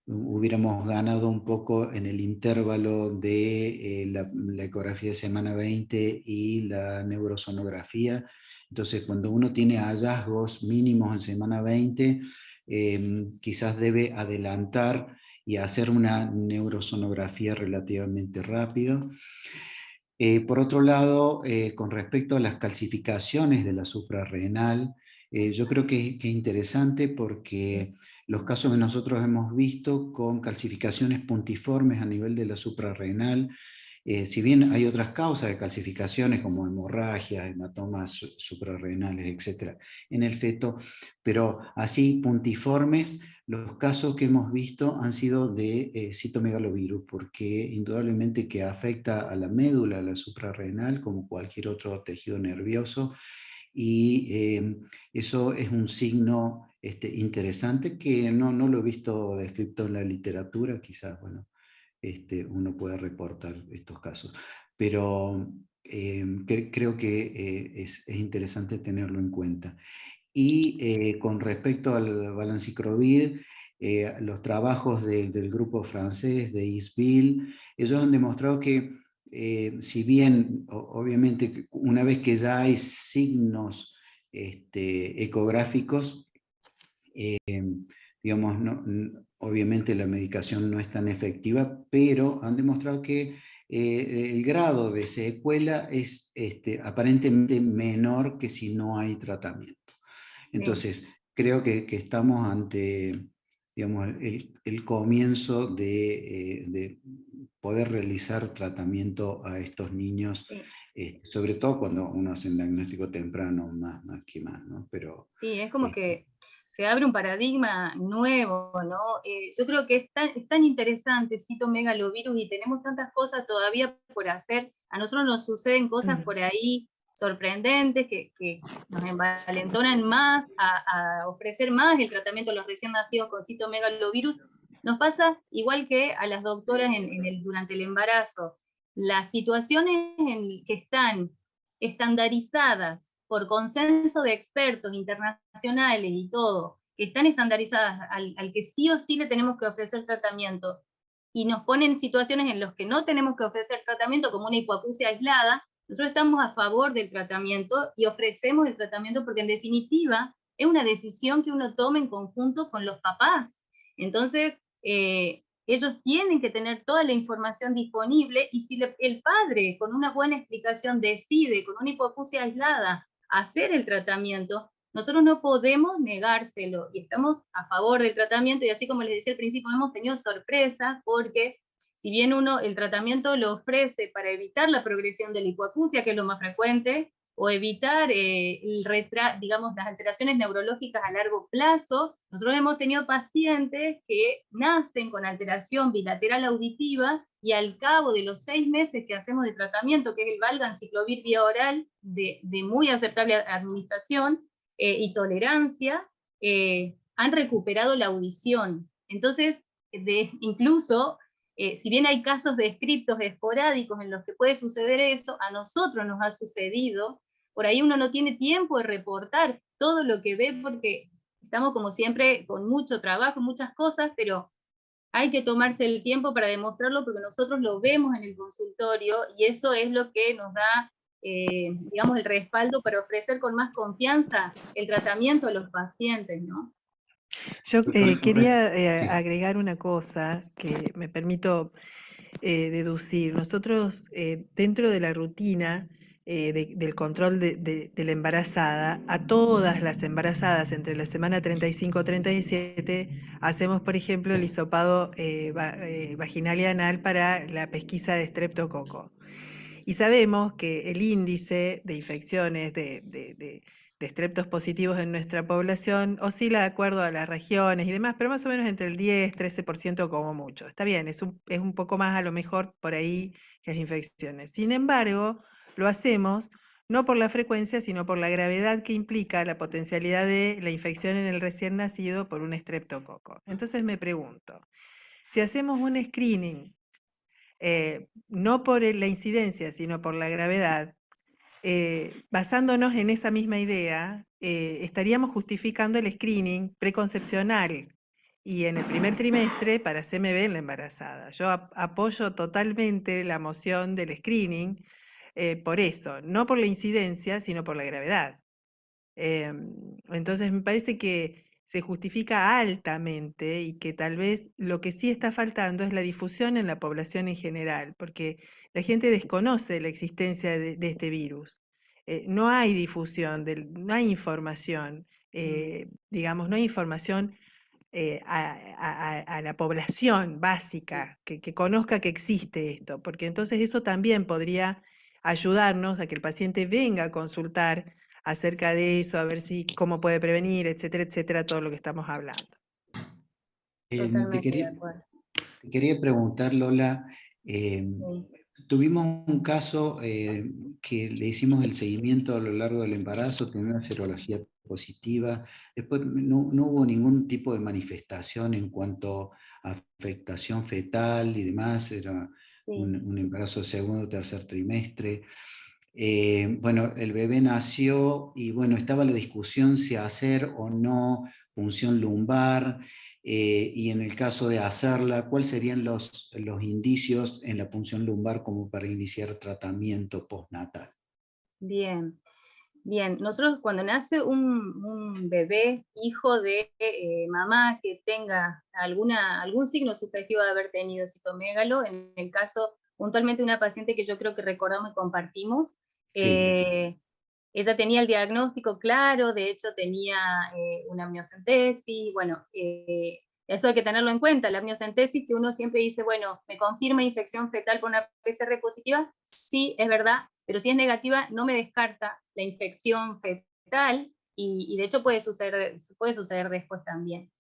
hubiéramos ganado un poco en el intervalo de la ecografía de semana 20 y la neurosonografía. Entonces, cuando uno tiene hallazgos mínimos en semana 20, quizás debe adelantar y hacer una neurosonografía relativamente rápido. Por otro lado, con respecto a las calcificaciones de la suprarrenal, yo creo que es interesante porque los casos que nosotros hemos visto con calcificaciones puntiformes a nivel de la suprarrenal, si bien hay otras causas de calcificaciones como hemorragias, hematomas suprarrenales, etcétera, en el feto, pero así puntiformes, los casos que hemos visto han sido de citomegalovirus, porque indudablemente que afecta a la médula, a la suprarrenal, como cualquier otro tejido nervioso, y eso es un signo interesante que no lo he visto descrito en la literatura, quizás, bueno, uno puede reportar estos casos. Pero creo que es interesante tenerlo en cuenta. Y con respecto al Balanciclovir, los trabajos del grupo francés de ISBIL, ellos han demostrado que si bien obviamente una vez que ya hay signos ecográficos, digamos, obviamente la medicación no es tan efectiva, pero han demostrado que el grado de secuela es aparentemente menor que si no hay tratamiento. Entonces, creo que estamos ante, digamos, el comienzo de poder realizar tratamiento a estos niños, sobre todo cuando uno hace un diagnóstico temprano, más que más, ¿no? Pero, sí, es como que se abre un paradigma nuevo, ¿no? Yo creo que es tan interesante citomegalovirus y tenemos tantas cosas todavía por hacer. A nosotros nos suceden cosas por ahí sorprendentes que nos envalentonan más a ofrecer más el tratamiento a los recién nacidos con citomegalovirus. Nos pasa igual que a las doctoras durante el embarazo. Las situaciones que están estandarizadas por consenso de expertos internacionales y todo, que están estandarizadas al que sí o sí le tenemos que ofrecer tratamiento, y nos ponen situaciones en las que no tenemos que ofrecer tratamiento, como una hipoacusia aislada, nosotros estamos a favor del tratamiento y ofrecemos el tratamiento porque en definitiva es una decisión que uno toma en conjunto con los papás. Entonces, ellos tienen que tener toda la información disponible, y si el padre con una buena explicación decide con una hipoacusia aislada hacer el tratamiento, nosotros no podemos negárselo y estamos a favor del tratamiento. Y así como les decía al principio, hemos tenido sorpresas porque si bien uno el tratamiento lo ofrece para evitar la progresión de la hipoacusia, que es lo más frecuente, o evitar digamos, las alteraciones neurológicas a largo plazo, nosotros hemos tenido pacientes que nacen con alteración bilateral auditiva y al cabo de los 6 meses que hacemos de tratamiento, que es el Valganciclovir vía oral, de muy aceptable administración y tolerancia, han recuperado la audición. Entonces, incluso, si bien hay casos descriptos esporádicos en los que puede suceder eso, a nosotros nos ha sucedido. Por ahí uno no tiene tiempo de reportar todo lo que ve porque estamos como siempre con mucho trabajo, muchas cosas, pero hay que tomarse el tiempo para demostrarlo porque nosotros lo vemos en el consultorio y eso es lo que nos da, digamos, el respaldo para ofrecer con más confianza el tratamiento a los pacientes, ¿no? Yo quería agregar una cosa que me permito deducir. Nosotros, dentro de la rutina del control de la embarazada, a todas las embarazadas entre la semana 35 y 37, hacemos, por ejemplo, el hisopado vaginal y anal para la pesquisa de estreptococo. Y sabemos que el índice de infecciones de estreptos positivos en nuestra población oscila de acuerdo a las regiones y demás, pero más o menos entre el 10-13% como mucho. Está bien, es un poco más a lo mejor por ahí que las infecciones. Sin embargo, lo hacemos no por la frecuencia, sino por la gravedad que implica la potencialidad de la infección en el recién nacido por un estreptococo. Entonces me pregunto, si hacemos un screening, no por la incidencia, sino por la gravedad, basándonos en esa misma idea, estaríamos justificando el screening preconcepcional y en el primer trimestre para CMV en la embarazada. Yo apoyo totalmente la moción del screening por eso, no por la incidencia, sino por la gravedad. Entonces me parece que se justifica altamente y que tal vez lo que sí está faltando es la difusión en la población en general, porque la gente desconoce la existencia de este virus. No hay difusión, no hay información, digamos, no hay información a la población básica que conozca que existe esto, porque entonces eso también podría ayudarnos a que el paciente venga a consultar acerca de eso, a ver cómo puede prevenir, etcétera, etcétera, todo lo que estamos hablando. Te Totalmente de acuerdo. quería preguntar, Lola, Sí. tuvimos un caso que le hicimos el seguimiento a lo largo del embarazo, tenía una serología positiva, después no hubo ningún tipo de manifestación en cuanto a afectación fetal y demás, era Sí. un embarazo segundo o tercer trimestre. Bueno, el bebé nació y bueno, estaba la discusión si hacer o no punción lumbar, y en el caso de hacerla, ¿cuáles serían los indicios en la punción lumbar como para iniciar tratamiento postnatal? Bien, bien. Nosotros cuando nace un bebé, hijo de mamá que tenga algún signo sugestivo de haber tenido citomégalo, en el caso puntualmente de una paciente que yo creo que recordamos y compartimos, Sí. ella tenía el diagnóstico claro, de hecho tenía una amniocentesis, bueno, eso hay que tenerlo en cuenta, la amniocentesis, que uno siempre dice, bueno, ¿me confirma infección fetal por una PCR positiva? Sí, es verdad, pero si es negativa, no me descarta la infección fetal, y de hecho puede suceder después también.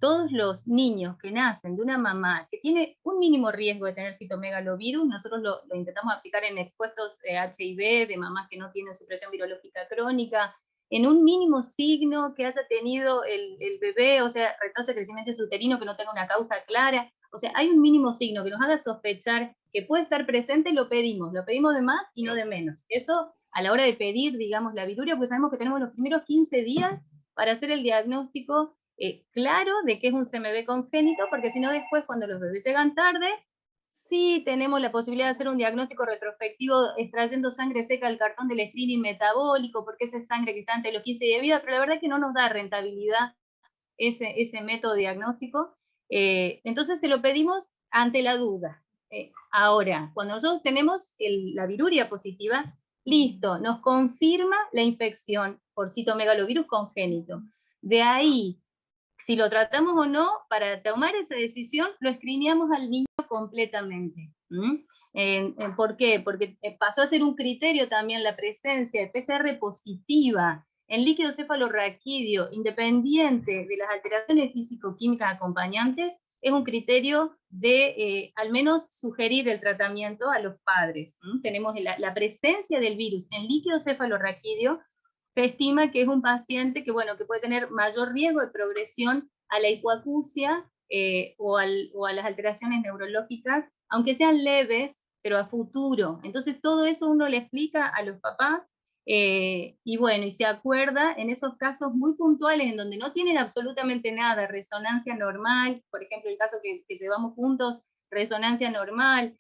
Todos los niños que nacen de una mamá que tiene un mínimo riesgo de tener citomegalovirus, nosotros lo intentamos aplicar en expuestos HIV, de mamás que no tienen supresión virológica crónica, en un mínimo signo que haya tenido el bebé, o sea, retraso de crecimiento uterino que no tenga una causa clara, o sea, hay un mínimo signo que nos haga sospechar que puede estar presente, lo pedimos de más y no de menos. Eso a la hora de pedir, digamos, la viruria, porque sabemos que tenemos los primeros 15 días para hacer el diagnóstico claro de que es un CMV congénito, porque si no después cuando los bebés llegan tarde, sí tenemos la posibilidad de hacer un diagnóstico retrospectivo extrayendo sangre seca del cartón del screening metabólico, porque esa es sangre que está ante los 15 días de vida, pero la verdad es que no nos da rentabilidad ese método diagnóstico. Entonces se lo pedimos ante la duda. Ahora, cuando nosotros tenemos la viruria positiva, listo, nos confirma la infección por citomegalovirus congénito. De ahí, si lo tratamos o no, para tomar esa decisión, lo escrineamos al niño completamente. ¿Por qué? Porque pasó a ser un criterio también la presencia de PCR positiva en líquido cefalorraquídeo, independiente de las alteraciones físico-químicas acompañantes, es un criterio de al menos sugerir el tratamiento a los padres. Tenemos la presencia del virus en líquido cefalorraquídeo, se estima que es un paciente que, bueno, que puede tener mayor riesgo de progresión a la hipoacusia o a las alteraciones neurológicas, aunque sean leves, pero a futuro. Entonces todo eso uno le explica a los papás, y bueno, y se acuerda en esos casos muy puntuales en donde no tienen absolutamente nada, resonancia normal, por ejemplo el caso que llevamos juntos, resonancia normal,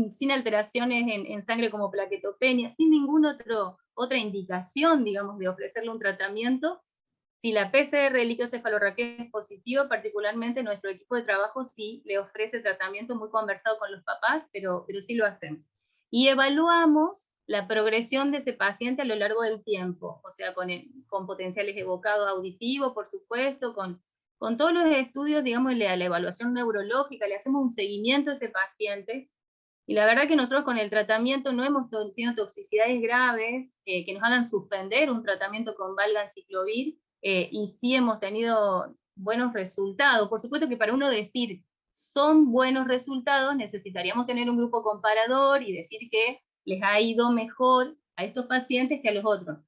sin alteraciones en sangre como plaquetopenia, sin ninguna otra indicación, digamos, de ofrecerle un tratamiento. Si la PCR de líquido cefalorraquídeo es positiva, particularmente nuestro equipo de trabajo sí le ofrece tratamiento muy conversado con los papás, pero sí lo hacemos. Y evaluamos la progresión de ese paciente a lo largo del tiempo, o sea, con potenciales evocados auditivos, por supuesto, con todos los estudios, digamos, la evaluación neurológica, le hacemos un seguimiento a ese paciente. Y la verdad que nosotros con el tratamiento no hemos tenido toxicidades graves que nos hagan suspender un tratamiento con valganciclovir, y sí hemos tenido buenos resultados. Por supuesto que para uno decir son buenos resultados necesitaríamos tener un grupo comparador y decir que les ha ido mejor a estos pacientes que a los otros.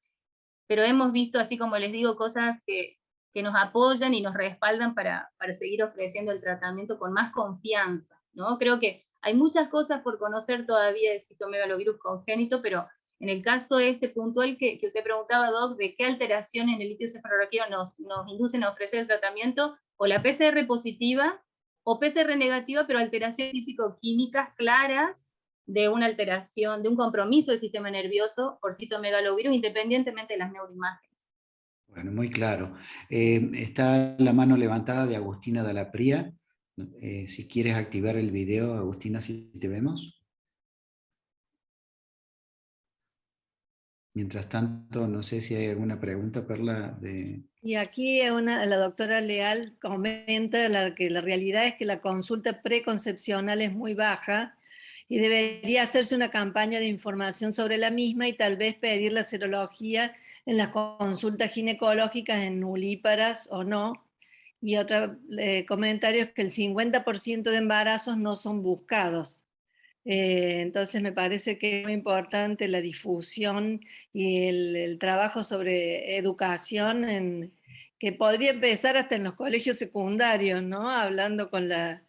Pero hemos visto, así como les digo, cosas que nos apoyan y nos respaldan para seguir ofreciendo el tratamiento con más confianza, ¿no? Creo que hay muchas cosas por conocer todavía del citomegalovirus congénito, pero en el caso este puntual que usted preguntaba, Doc, de qué alteraciones en el litio cefalorraquídeo nos inducen a ofrecer el tratamiento, o la PCR positiva, o PCR negativa, pero alteraciones físico-químicas claras de una alteración, de un compromiso del sistema nervioso por citomegalovirus, independientemente de las neuroimágenes. Bueno, muy claro. Está la mano levantada de Agustina Dalapría. Si quieres activar el video, Agustina, si te vemos. Mientras tanto, no sé si hay alguna pregunta, Perla. Y aquí la doctora Leal comenta que la realidad es que la consulta preconcepcional es muy baja y debería hacerse una campaña de información sobre la misma y tal vez pedir la serología en las consultas ginecológicas en nulíparas o no. Y otro comentario es que el 50% de embarazos no son buscados. Entonces me parece que es muy importante la difusión y el trabajo sobre educación que podría empezar hasta en los colegios secundarios, ¿no? Hablando con la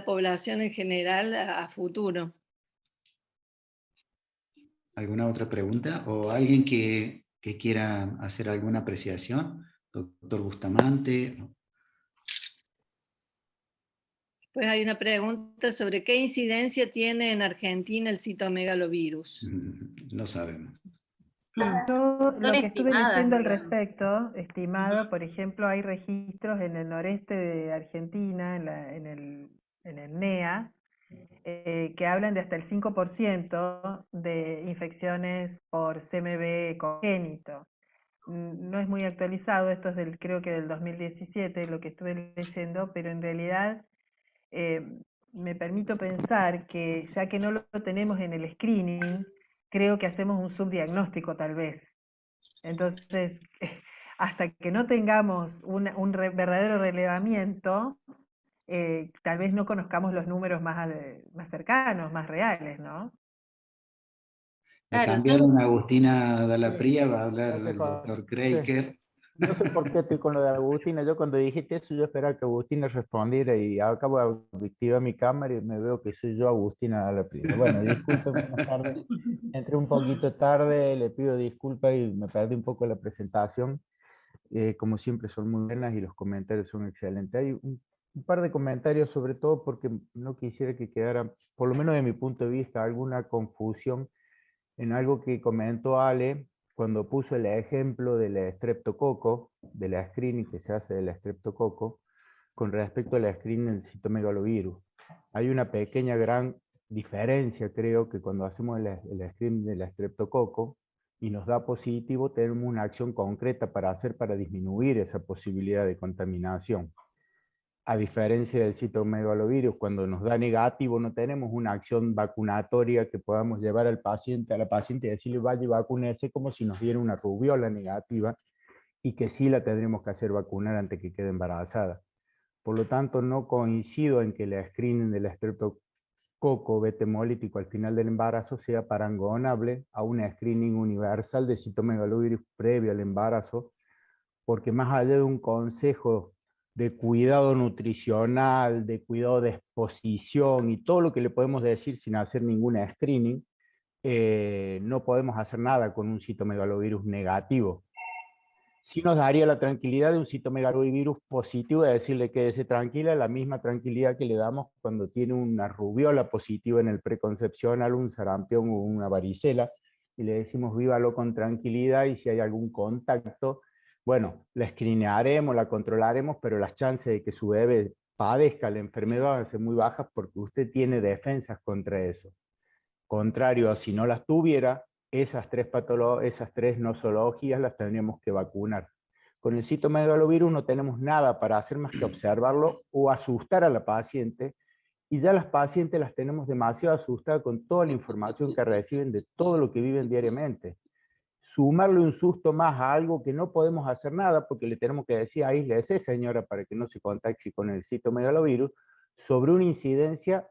población en general a futuro. ¿Alguna otra pregunta? ¿O alguien que quiera hacer alguna apreciación? Doctor Bustamante. Pues hay una pregunta sobre qué incidencia tiene en Argentina el citomegalovirus. No sabemos. Yo lo que estuve leyendo al digamos. respecto, estimado, por ejemplo, hay registros en el noreste de Argentina, en el NEA, que hablan de hasta el 5% de infecciones por CMV congénito. No es muy actualizado, esto es creo que del 2017, lo que estuve leyendo, pero en realidad me permito pensar que ya que no lo tenemos en el screening, creo que hacemos un subdiagnóstico tal vez. Entonces, hasta que no tengamos un verdadero relevamiento, tal vez no conozcamos los números más cercanos, más reales, ¿no? La Claro, cambiaron a Agustina Dalapría, va a hablar No sé, el doctor no Kreiker. no sé por qué estoy con lo de Agustina. Yo cuando dijiste eso, yo esperaba que Agustina respondiera y acabo de activar mi cámara y me veo que soy yo, Agustina Dalapría. Bueno, disculpen, buenas tardes. Entré un poquito tarde, le pido disculpas y me perdí un poco la presentación. Como siempre son muy buenas y los comentarios son excelentes. Hay un par de comentarios, sobre todo porque no quisiera que quedara, por lo menos de mi punto de vista, alguna confusión en algo que comentó Ale cuando puso el ejemplo del estreptococo, de la screening que se hace del estreptococo, con respecto a la screening del citomegalovirus. Hay una pequeña gran diferencia, creo, que cuando hacemos el screening del estreptococo y nos da positivo, tenemos una acción concreta para hacer para disminuir esa posibilidad de contaminación. A diferencia del citomegalovirus, cuando nos da negativo, no tenemos una acción vacunatoria que podamos llevar al paciente, a la paciente y decirle vaya y vacúnese como si nos diera una rubiola negativa y que sí la tendremos que hacer vacunar antes que quede embarazada. Por lo tanto, no coincido en que la screening del estreptococo beta hemolítico al final del embarazo sea parangonable a una screening universal de citomegalovirus previo al embarazo, porque más allá de un consejo de cuidado nutricional, de cuidado de exposición y todo lo que le podemos decir sin hacer ninguna screening, no podemos hacer nada con un citomegalovirus negativo. Sí nos daría la tranquilidad de un citomegalovirus positivo, de decirle quédese tranquila, la misma tranquilidad que le damos cuando tiene una rubiola positiva en el preconcepcional, un sarampión o una varicela, y le decimos vívalo con tranquilidad y si hay algún contacto, bueno, la escrinearemos, la controlaremos, pero las chances de que su bebé padezca la enfermedad van a ser muy bajas porque usted tiene defensas contra eso. Contrario a si no las tuviera, esas tres nosologías las tendríamos que vacunar. Con el citomegalovirus no tenemos nada para hacer más que observarlo o asustar a la paciente, y ya las pacientes las tenemos demasiado asustadas con toda la información que reciben de todo lo que viven diariamente. Sumarle un susto más a algo que no podemos hacer nada, porque le tenemos que decir, aíslese señora para que no se contagie con el citomegalovirus, sobre una incidencia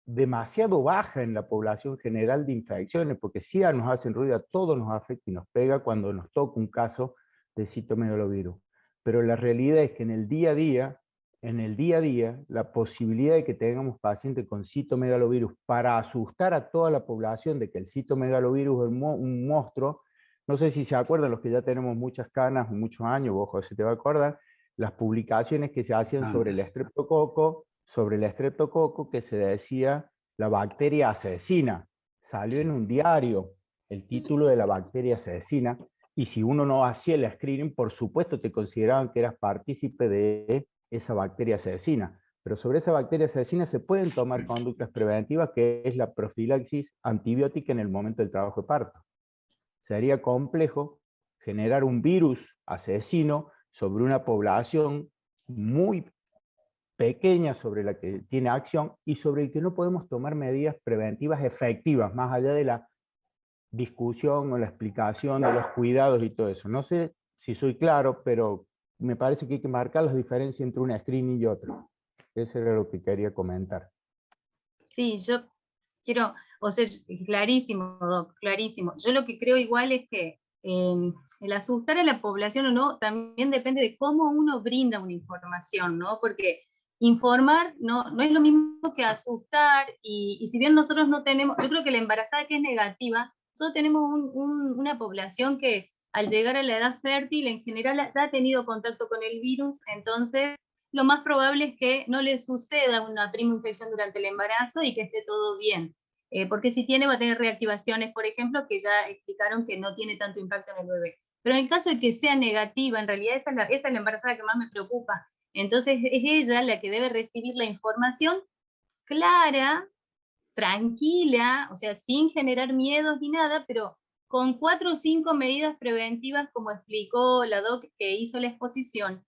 demasiado baja en la población general de infecciones, porque sí nos hacen ruido, a todos nos afecta y nos pega cuando nos toca un caso de citomegalovirus. Pero la realidad es que en el día a día, la posibilidad de que tengamos pacientes con citomegalovirus para asustar a toda la población de que el citomegalovirus es un monstruo, no sé si se acuerdan los que ya tenemos muchas canas, muchos años, vos José te va a acordar, las publicaciones que se hacían sobre el estreptococo, que se decía la bacteria asesina. Salió en un diario el título de la bacteria asesina, y si uno no hacía el screening, por supuesto te consideraban que eras partícipe de esa bacteria asesina. Pero sobre esa bacteria asesina se pueden tomar conductas preventivas, que es la profilaxis antibiótica en el momento del trabajo de parto. Sería complejo generar un virus asesino sobre una población muy pequeña sobre la que tiene acción y sobre el que no podemos tomar medidas preventivas efectivas, más allá de la discusión o la explicación de los cuidados y todo eso. No sé si soy claro, pero me parece que hay que marcar las diferencias entre un screening y otro. Eso era lo que quería comentar. Sí, yo quiero, o sea, clarísimo, Doc, clarísimo. Yo lo que creo igual es que el asustar a la población o no también depende de cómo uno brinda una información, ¿no? Porque informar no es lo mismo que asustar, y si bien nosotros no tenemos, yo creo que la embarazada que es negativa, nosotros tenemos una población que al llegar a la edad fértil en general ya ha tenido contacto con el virus, entonces lo más probable es que no le suceda una prima infección durante el embarazo y que esté todo bien. Porque si tiene, va a tener reactivaciones, por ejemplo, que ya explicaron que no tiene tanto impacto en el bebé. Pero en el caso de que sea negativa, en realidad esa es la embarazada que más me preocupa. Entonces es ella la que debe recibir la información clara, tranquila, o sea, sin generar miedos ni nada, pero con 4 o 5 medidas preventivas, como explicó la doc que hizo la exposición,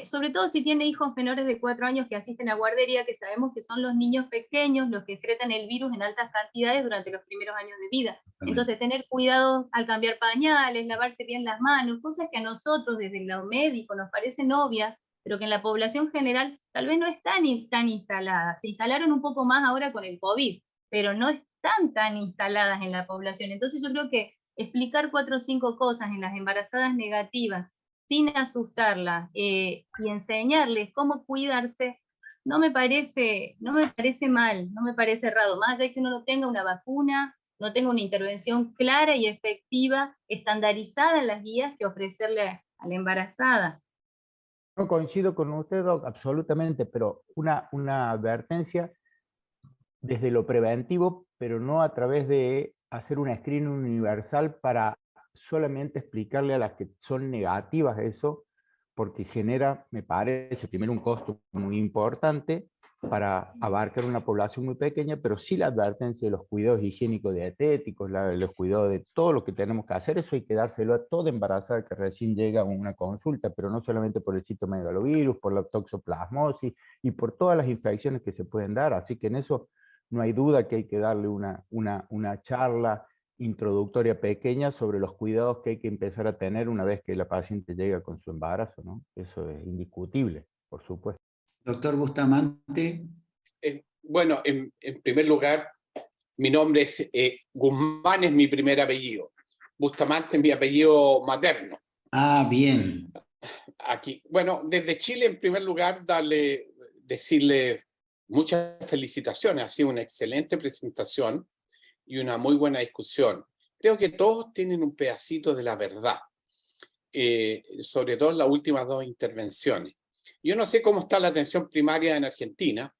sobre todo si tiene hijos menores de 4 años que asisten a guardería, que sabemos que son los niños pequeños los que excretan el virus en altas cantidades durante los primeros años de vida. Entonces, tener cuidado al cambiar pañales, lavarse bien las manos, cosas que a nosotros desde lo médico nos parecen obvias, pero que en la población general tal vez no están tan instaladas. Se instalaron un poco más ahora con el COVID, pero no están tan instaladas en la población. Entonces yo creo que explicar 4 o 5 cosas en las embarazadas negativas, sin asustarla, y enseñarles cómo cuidarse, no me parece mal, no me parece errado, más allá de que uno no tenga una vacuna, no tenga una intervención clara y efectiva, estandarizada en las guías que ofrecerle a la embarazada. No coincido con usted, Doc, absolutamente, pero una advertencia desde lo preventivo, pero no a través de hacer un screening universal para solamente explicarle a las que son negativas eso, porque genera, me parece, primero un costo muy importante para abarcar una población muy pequeña, pero sí la advertencia de los cuidados higiénicos dietéticos, los cuidados de todo lo que tenemos que hacer, eso hay que dárselo a toda embarazada que recién llega a una consulta, pero no solamente por el citomegalovirus, por la toxoplasmosis y por todas las infecciones que se pueden dar, así que en eso no hay duda que hay que darle una charla introductoria pequeña sobre los cuidados que hay que empezar a tener una vez que la paciente llega con su embarazo, ¿no? Eso es indiscutible, por supuesto. Doctor Bustamante. Bueno, en primer lugar, mi nombre es Guzmán, es mi primer apellido. Bustamante es mi apellido materno. Ah, bien. Aquí, bueno, desde Chile, en primer lugar, decirle muchas felicitaciones. Ha sido una excelente presentación y una muy buena discusión. Creo que todos tienen un pedacito de la verdad, sobre todo en las últimas 2 intervenciones. Yo no sé cómo está la atención primaria en Argentina,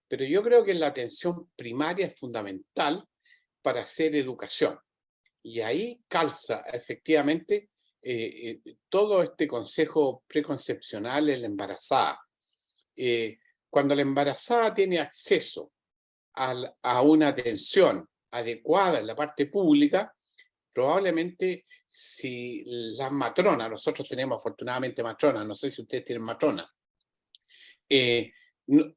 pero yo creo que la atención primaria es fundamental para hacer educación. Y ahí calza efectivamente todo este consejo preconcepcional en la embarazada. Cuando la embarazada tiene acceso a una atención adecuada en la parte pública, probablemente si las matronas, nosotros tenemos afortunadamente matronas, no sé si ustedes tienen matronas,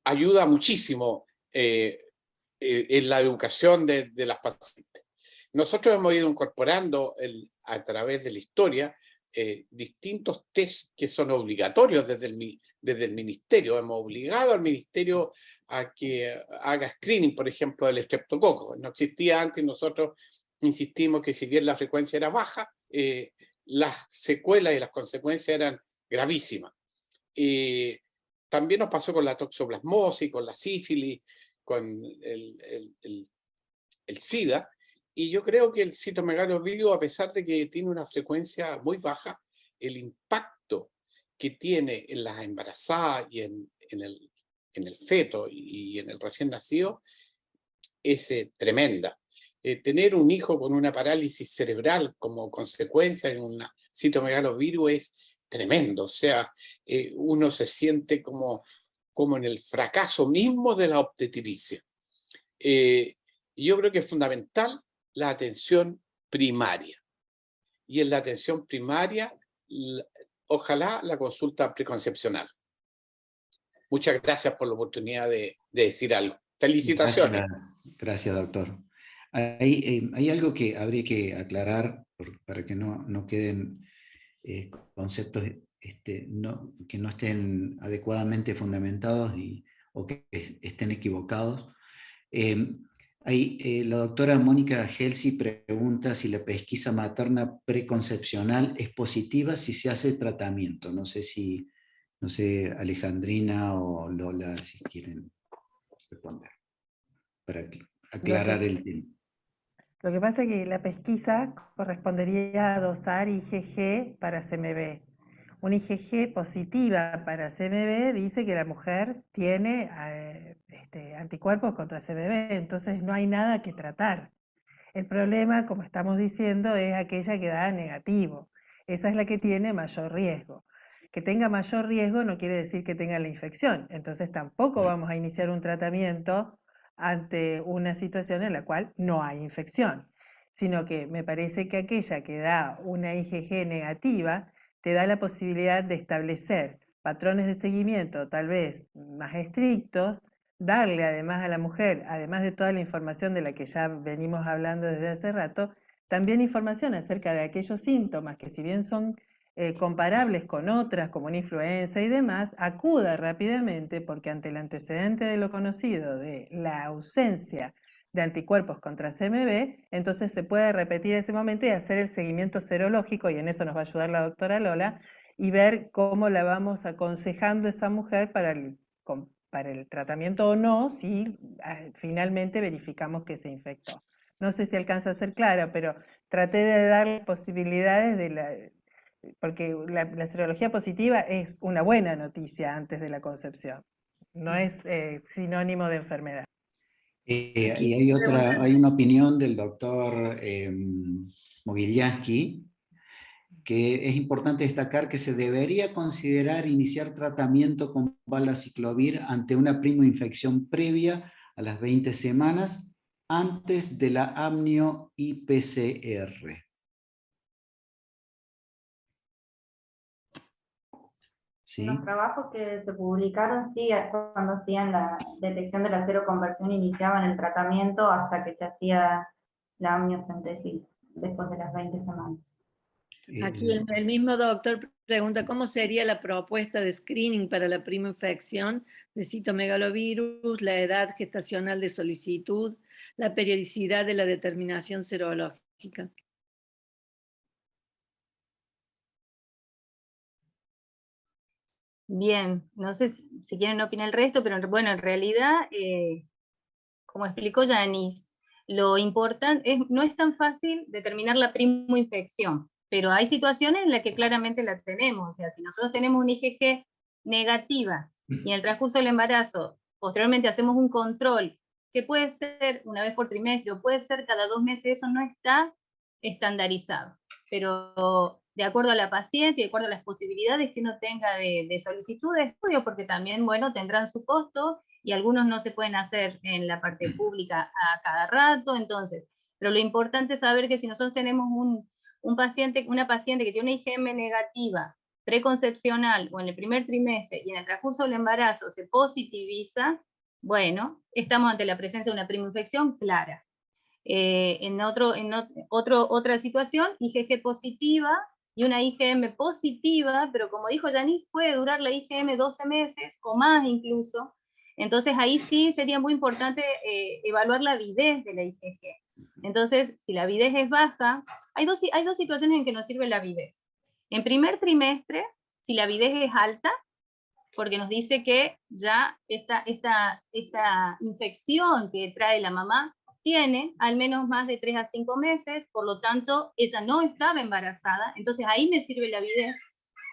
ayuda muchísimo en la educación de las pacientes. Nosotros hemos ido incorporando a través de la historia distintos test que son obligatorios desde el ministerio. Hemos obligado al ministerio a que haga screening, por ejemplo, del estreptococo. No existía antes, nosotros insistimos que si bien la frecuencia era baja, las secuelas y las consecuencias eran gravísimas. También nos pasó con la toxoplasmosis, con la sífilis, con el SIDA, y yo creo que el citomegalovirus, a pesar de que tiene una frecuencia muy baja, el impacto que tiene en las embarazadas y en el feto y en el recién nacido es tremenda. Tener un hijo con una parálisis cerebral como consecuencia en un citomegalovirus es tremendo. O sea, uno se siente como en el fracaso mismo de la obstetricia. Yo creo que es fundamental la atención primaria. Y en la atención primaria, ojalá la consulta preconcepcional. Muchas gracias por la oportunidad de decir algo. Felicitaciones. Gracias, doctor. Hay algo que habría que aclarar para que no queden conceptos que no estén adecuadamente fundamentados o que estén equivocados. La doctora Mónica Gelsi pregunta si la pesquisa materna preconcepcional es positiva si se hace tratamiento. No sé, Alejandrina o Lola, si quieren responder, para aclarar el tema. Lo que pasa es que la pesquisa correspondería a dosar IgG para CMV. Una IgG positiva para CMV dice que la mujer tiene anticuerpos contra CMV, entonces no hay nada que tratar. El problema, como estamos diciendo, es aquella que da negativo. Esa es la que tiene mayor riesgo. Que tenga mayor riesgo no quiere decir que tenga la infección, entonces tampoco vamos a iniciar un tratamiento ante una situación en la cual no hay infección, sino que me parece que aquella que da una IgG negativa te da la posibilidad de establecer patrones de seguimiento tal vez más estrictos, darle además a la mujer, además de toda la información de la que ya venimos hablando desde hace rato, también información acerca de aquellos síntomas que si bien son comparables con otras como una influenza y demás, acuda rápidamente porque ante el antecedente de lo conocido de la ausencia de anticuerpos contra CMV, entonces se puede repetir ese momento y hacer el seguimiento serológico, y en eso nos va a ayudar la doctora Lola, y ver cómo la vamos aconsejando a esa mujer para el tratamiento o no, si finalmente verificamos que se infectó. No sé si alcanza a ser clara, pero traté de dar posibilidades porque la serología positiva es una buena noticia antes de la concepción, no es sinónimo de enfermedad. Y hay una opinión del doctor Mogillansky, que es importante destacar que se debería considerar iniciar tratamiento con valaciclovir ante una primoinfección previa a las 20 semanas antes de la amnio-IPCR. ¿Sí? Los trabajos que se publicaron, sí, cuando hacían la detección de la seroconversión iniciaban el tratamiento hasta que se hacía la amniocentesis después de las 20 semanas. Aquí el mismo doctor pregunta cómo sería la propuesta de screening para la primoinfección de citomegalovirus, la edad gestacional de solicitud, la periodicidad de la determinación serológica. Bien, no sé si quieren opinar el resto, pero bueno, en realidad, como explicó Yanis, lo importante no es tan fácil determinar la primoinfección, pero hay situaciones en las que claramente la tenemos. O sea, si nosotros tenemos una IgG negativa y en el transcurso del embarazo, posteriormente hacemos un control, que puede ser una vez por trimestre o puede ser cada 2 meses, eso no está estandarizado. Pero de acuerdo a la paciente y de acuerdo a las posibilidades que uno tenga de solicitud de estudio, porque también, bueno, tendrán su costo y algunos no se pueden hacer en la parte pública a cada rato, entonces, pero lo importante es saber que si nosotros tenemos una paciente que tiene una IgM negativa, preconcepcional o en el primer trimestre y en el transcurso del embarazo se positiviza, bueno, estamos ante la presencia de una primoinfección clara. En otra situación, IgG positiva y una IgM positiva, pero como dijo Yanis, puede durar la IgM 12 meses o más incluso. Entonces ahí sí sería muy importante evaluar la avidez de la IgG. Entonces, si la avidez es baja, hay dos situaciones en que nos sirve la avidez. En primer trimestre, si la avidez es alta, porque nos dice que ya esta infección que trae la mamá tiene al menos más de 3 a 5 meses, por lo tanto, ella no estaba embarazada, entonces ahí me sirve la avidez.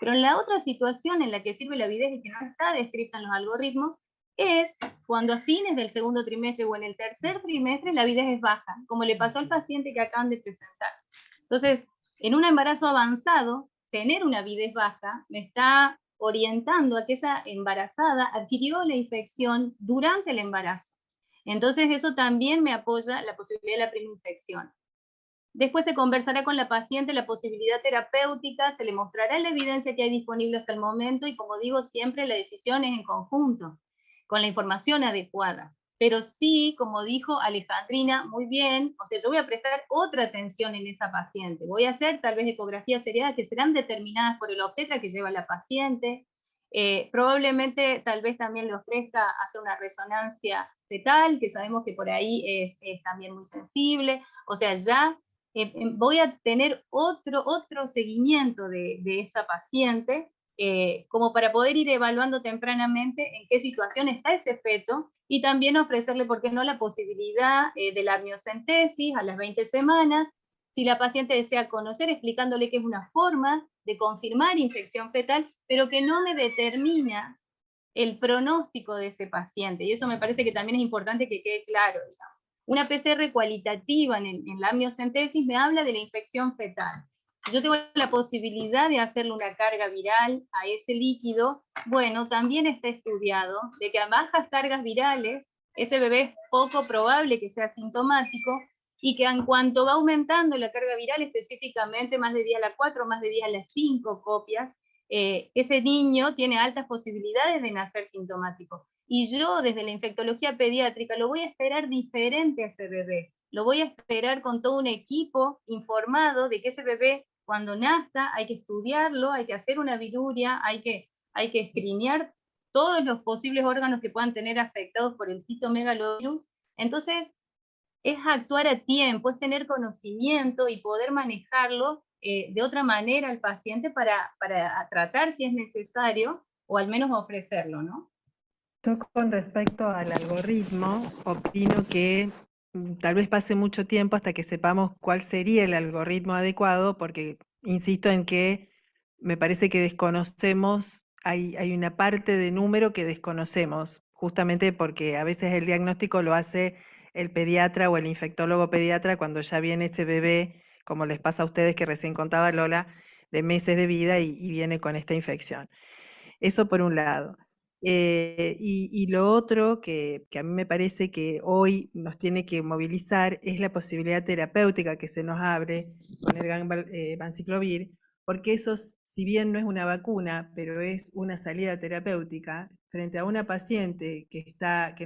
Pero en la otra situación en la que sirve la avidez y que no está descrita en los algoritmos, es cuando a fines del segundo trimestre o en el tercer trimestre la avidez es baja, como le pasó al paciente que acaban de presentar. Entonces, en un embarazo avanzado, tener una avidez baja me está orientando a que esa embarazada adquirió la infección durante el embarazo. Entonces eso también me apoya la posibilidad de la primera infección. Después se conversará con la paciente la posibilidad terapéutica, se le mostrará la evidencia que hay disponible hasta el momento y, como digo, siempre la decisión es en conjunto, con la información adecuada. Pero sí, como dijo Alejandrina, muy bien, o sea, yo voy a prestar otra atención en esa paciente. Voy a hacer tal vez ecografías seriadas que serán determinadas por el obstetra que lleva a la paciente. Probablemente, tal vez también le ofrezca hacer una resonancia fetal, que sabemos que por ahí es también muy sensible. O sea, ya voy a tener otro seguimiento de esa paciente, como para poder ir evaluando tempranamente en qué situación está ese feto, y también ofrecerle, ¿por qué no?, la posibilidad de la amniocentesis a las 20 semanas, si la paciente desea conocer, explicándole que es una forma de confirmar infección fetal, pero que no me determina el pronóstico de ese paciente, y eso me parece que también es importante que quede claro, digamos. Una PCR cualitativa en la amniocentesis me habla de la infección fetal. Si yo tengo la posibilidad de hacerle una carga viral a ese líquido, bueno, también está estudiado de que a bajas cargas virales, ese bebé es poco probable que sea sintomático, y que en cuanto va aumentando la carga viral, específicamente más de 10 a la 4, más de 10 a las 5 copias, ese niño tiene altas posibilidades de nacer sintomático. Y yo, desde la infectología pediátrica, lo voy a esperar diferente a ese bebé. Lo voy a esperar con todo un equipo informado de que ese bebé, cuando nazca, hay que estudiarlo, hay que hacer una viruria, hay que escreenear todos los posibles órganos que puedan tener afectados por el citomegalovirus. Entonces, es actuar a tiempo, es tener conocimiento y poder manejarlo de otra manera al paciente para tratar si es necesario, o al menos ofrecerlo, ¿no? Yo, con respecto al algoritmo, opino que tal vez pase mucho tiempo hasta que sepamos cuál sería el algoritmo adecuado, porque insisto en que me parece que desconocemos, hay una parte de número que desconocemos, justamente porque a veces el diagnóstico lo hace el pediatra o el infectólogo pediatra cuando ya viene ese bebé, como les pasa a ustedes, que recién contaba Lola, de meses de vida y viene con esta infección. Eso por un lado. Y lo otro que a mí me parece que hoy nos tiene que movilizar es la posibilidad terapéutica que se nos abre con el vanciclovir, porque eso, si bien no es una vacuna, pero es una salida terapéutica frente a una paciente que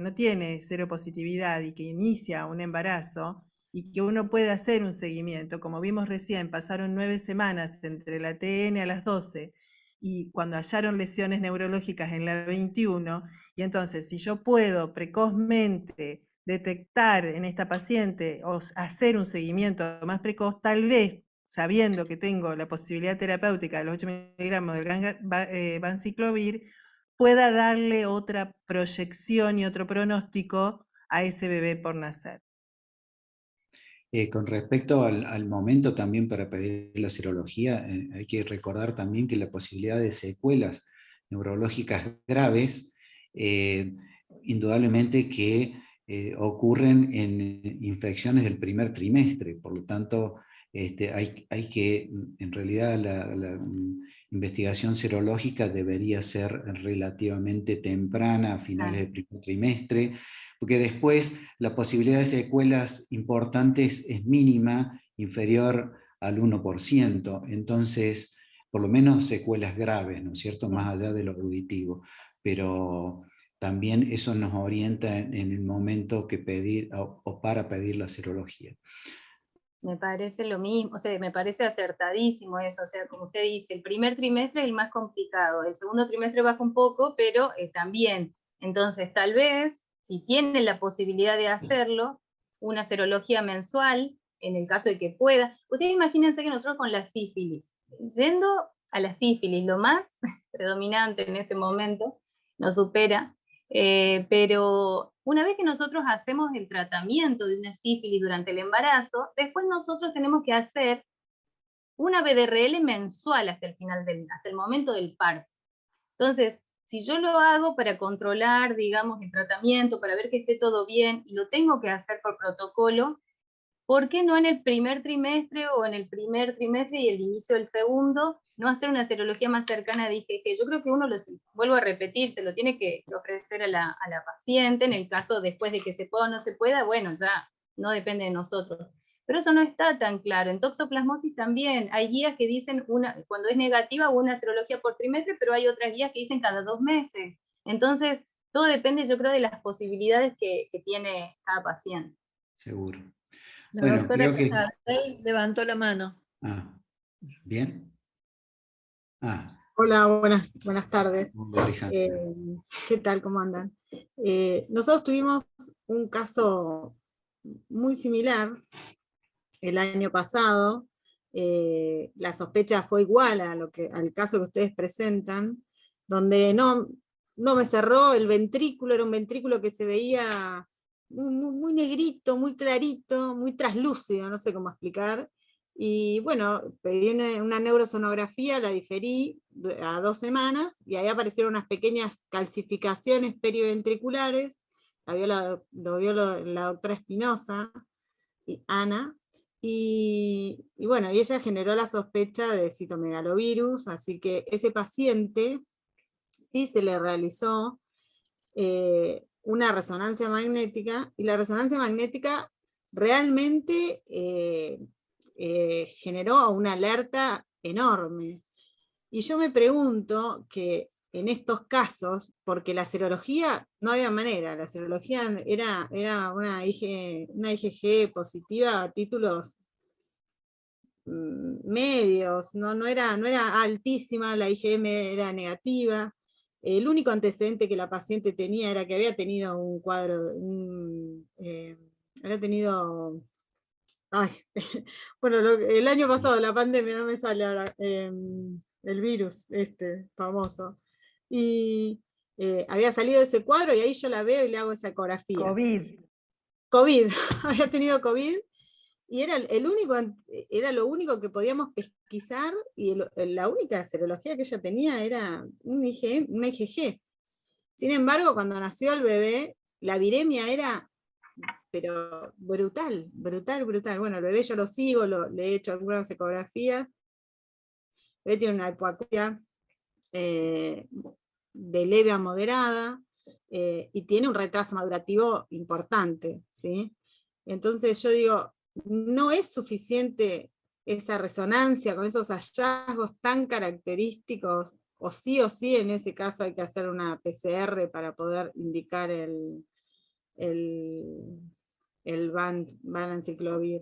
no tiene seropositividad y que inicia un embarazo, y que uno puede hacer un seguimiento. Como vimos recién, pasaron 9 semanas entre la TN a las 12 y cuando hallaron lesiones neurológicas en la 21, y entonces si yo puedo precozmente detectar en esta paciente o hacer un seguimiento más precoz, tal vez sabiendo que tengo la posibilidad terapéutica de los 8 miligramos del vanciclovir, pueda darle otra proyección y otro pronóstico a ese bebé por nacer. Con respecto al momento también para pedir la serología, hay que recordar también que la posibilidad de secuelas neurológicas graves, indudablemente que ocurren en infecciones del primer trimestre, por lo tanto hay que, en realidad la investigación serológica debería ser relativamente temprana, a finales del primer trimestre, porque después la posibilidad de secuelas importantes es mínima, inferior al 1%, entonces, por lo menos secuelas graves, ¿no es cierto?, más allá de lo auditivo, pero también eso nos orienta en el momento que pedir o para pedir la serología. Me parece lo mismo, o sea, me parece acertadísimo eso, o sea, como usted dice, el primer trimestre es el más complicado, el segundo trimestre baja un poco, pero también Entonces, tal vez, si tienen la posibilidad de hacerlo, una serología mensual, en el caso de que pueda. Ustedes imagínense que nosotros con la sífilis, yendo a la sífilis, lo más predominante en este momento, nos supera, pero una vez que nosotros hacemos el tratamiento de una sífilis durante el embarazo, después nosotros tenemos que hacer una BDRL mensual hasta el momento del parto. Entonces, si yo lo hago para controlar, digamos, el tratamiento, para ver que esté todo bien, y lo tengo que hacer por protocolo, ¿por qué no en el primer trimestre o en el primer trimestre y el inicio del segundo, no hacer una serología más cercana de IgG? Yo creo que uno, vuelvo a repetir, se lo tiene que ofrecer a la paciente, en el caso después de que se pueda o no se pueda, bueno, ya no depende de nosotros. Pero eso no está tan claro. En toxoplasmosis también hay guías que dicen, cuando es negativa, una serología por trimestre, pero hay otras guías que dicen cada 2 meses. Entonces, todo depende, yo creo, de las posibilidades que tiene cada paciente. Seguro. La Bueno, doctora creo que... Casardey levantó la mano. Ah, ¿bien? Ah, Hola, buenas tardes. hola, Alejandra. ¿Qué tal? ¿Cómo andan? Nosotros tuvimos un caso muy similar el año pasado. La sospecha fue igual al caso que ustedes presentan, donde no me cerró el ventrículo, era un ventrículo que se veía muy negrito, muy clarito, muy traslúcido, no sé cómo explicar. Y bueno, pedí una neurosonografía, la diferí a 2 semanas, y ahí aparecieron unas pequeñas calcificaciones periventriculares. Lo vio la doctora Espinosa, Ana, y bueno, y ella generó la sospecha de citomegalovirus, así que ese paciente sí se le realizó una resonancia magnética, y la resonancia magnética realmente generó una alerta enorme. Y yo me pregunto que en estos casos, porque la serología no había manera, la serología era una IgG positiva a títulos medios, no era altísima, la IgM era negativa. El único antecedente que la paciente tenía era que había tenido un cuadro, había tenido, bueno, el año pasado, la pandemia, no me sale ahora, el virus famoso, y había salido ese cuadro, y ahí yo la veo y le hago esa ecografía. COVID, había tenido COVID, y era lo único que podíamos pesquisar, y la única serología que ella tenía era una IgG. Sin embargo, cuando nació el bebé, la viremia era, pero brutal. Bueno, el bebé yo lo sigo, le he hecho algunas ecografías. El bebé tiene una hipoacusia de leve a moderada, y tiene un retraso madurativo importante, ¿sí? Entonces yo digo, no es suficiente esa resonancia con esos hallazgos tan característicos, o sí en ese caso hay que hacer una PCR para poder indicar el valanciclovir.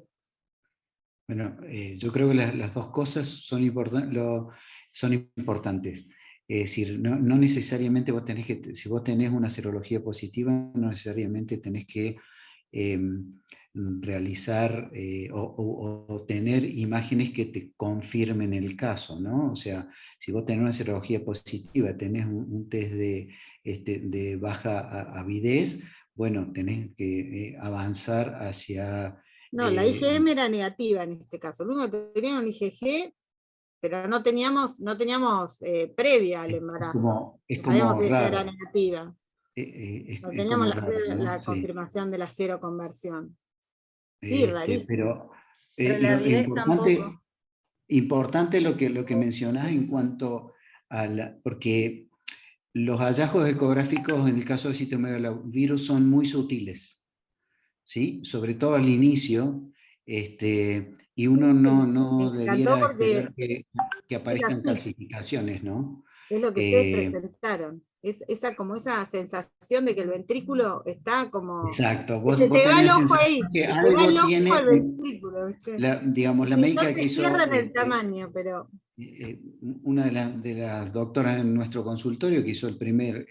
Bueno, yo creo que las dos cosas son importantes. Es decir, no necesariamente vos tenés que, si vos tenés una serología positiva, no necesariamente tenés que realizar o tener imágenes que te confirmen el caso, ¿no? O sea, si vos tenés una serología positiva, tenés un test de baja avidez, bueno, tenés que avanzar hacia... No, la IgM era negativa en este caso. Lo único que tenía era un IgG, pero no teníamos previa al embarazo. Sabíamos que era negativa. No teníamos la confirmación de la seroconversión. Sí, rarísimo. Pero importante lo que mencionás en cuanto a porque los hallazgos ecográficos en el caso del citomegalovirus son muy sutiles, ¿sí? Sobre todo al inicio, y uno no debiera esperar que aparezcan calcificaciones, ¿no? Es lo que ustedes presentaron. Es como esa sensación de que el ventrículo está como... Exacto. Se te va el ojo ahí, que se te va el ojo al ventrículo, ¿viste? Digamos, la médica que hizo... cierran el tamaño, pero... Una de las doctoras en nuestro consultorio que hizo el primer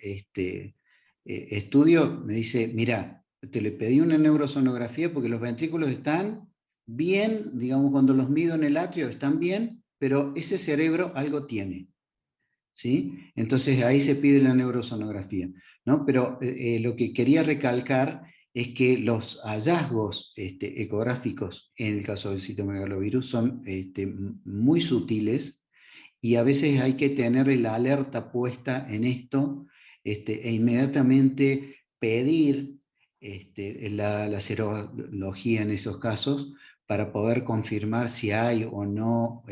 estudio, me dice, mira, te le pedí una neurosonografía porque los ventrículos están bien, digamos, cuando los mido en el atrio están bien, pero ese cerebro algo tiene. ¿Sí? Entonces ahí se pide la neurosonografía, ¿no? Pero lo que quería recalcar es que los hallazgos ecográficos en el caso del citomegalovirus son muy sutiles, y a veces hay que tener la alerta puesta en esto e inmediatamente pedir la serología en esos casos para poder confirmar si hay o no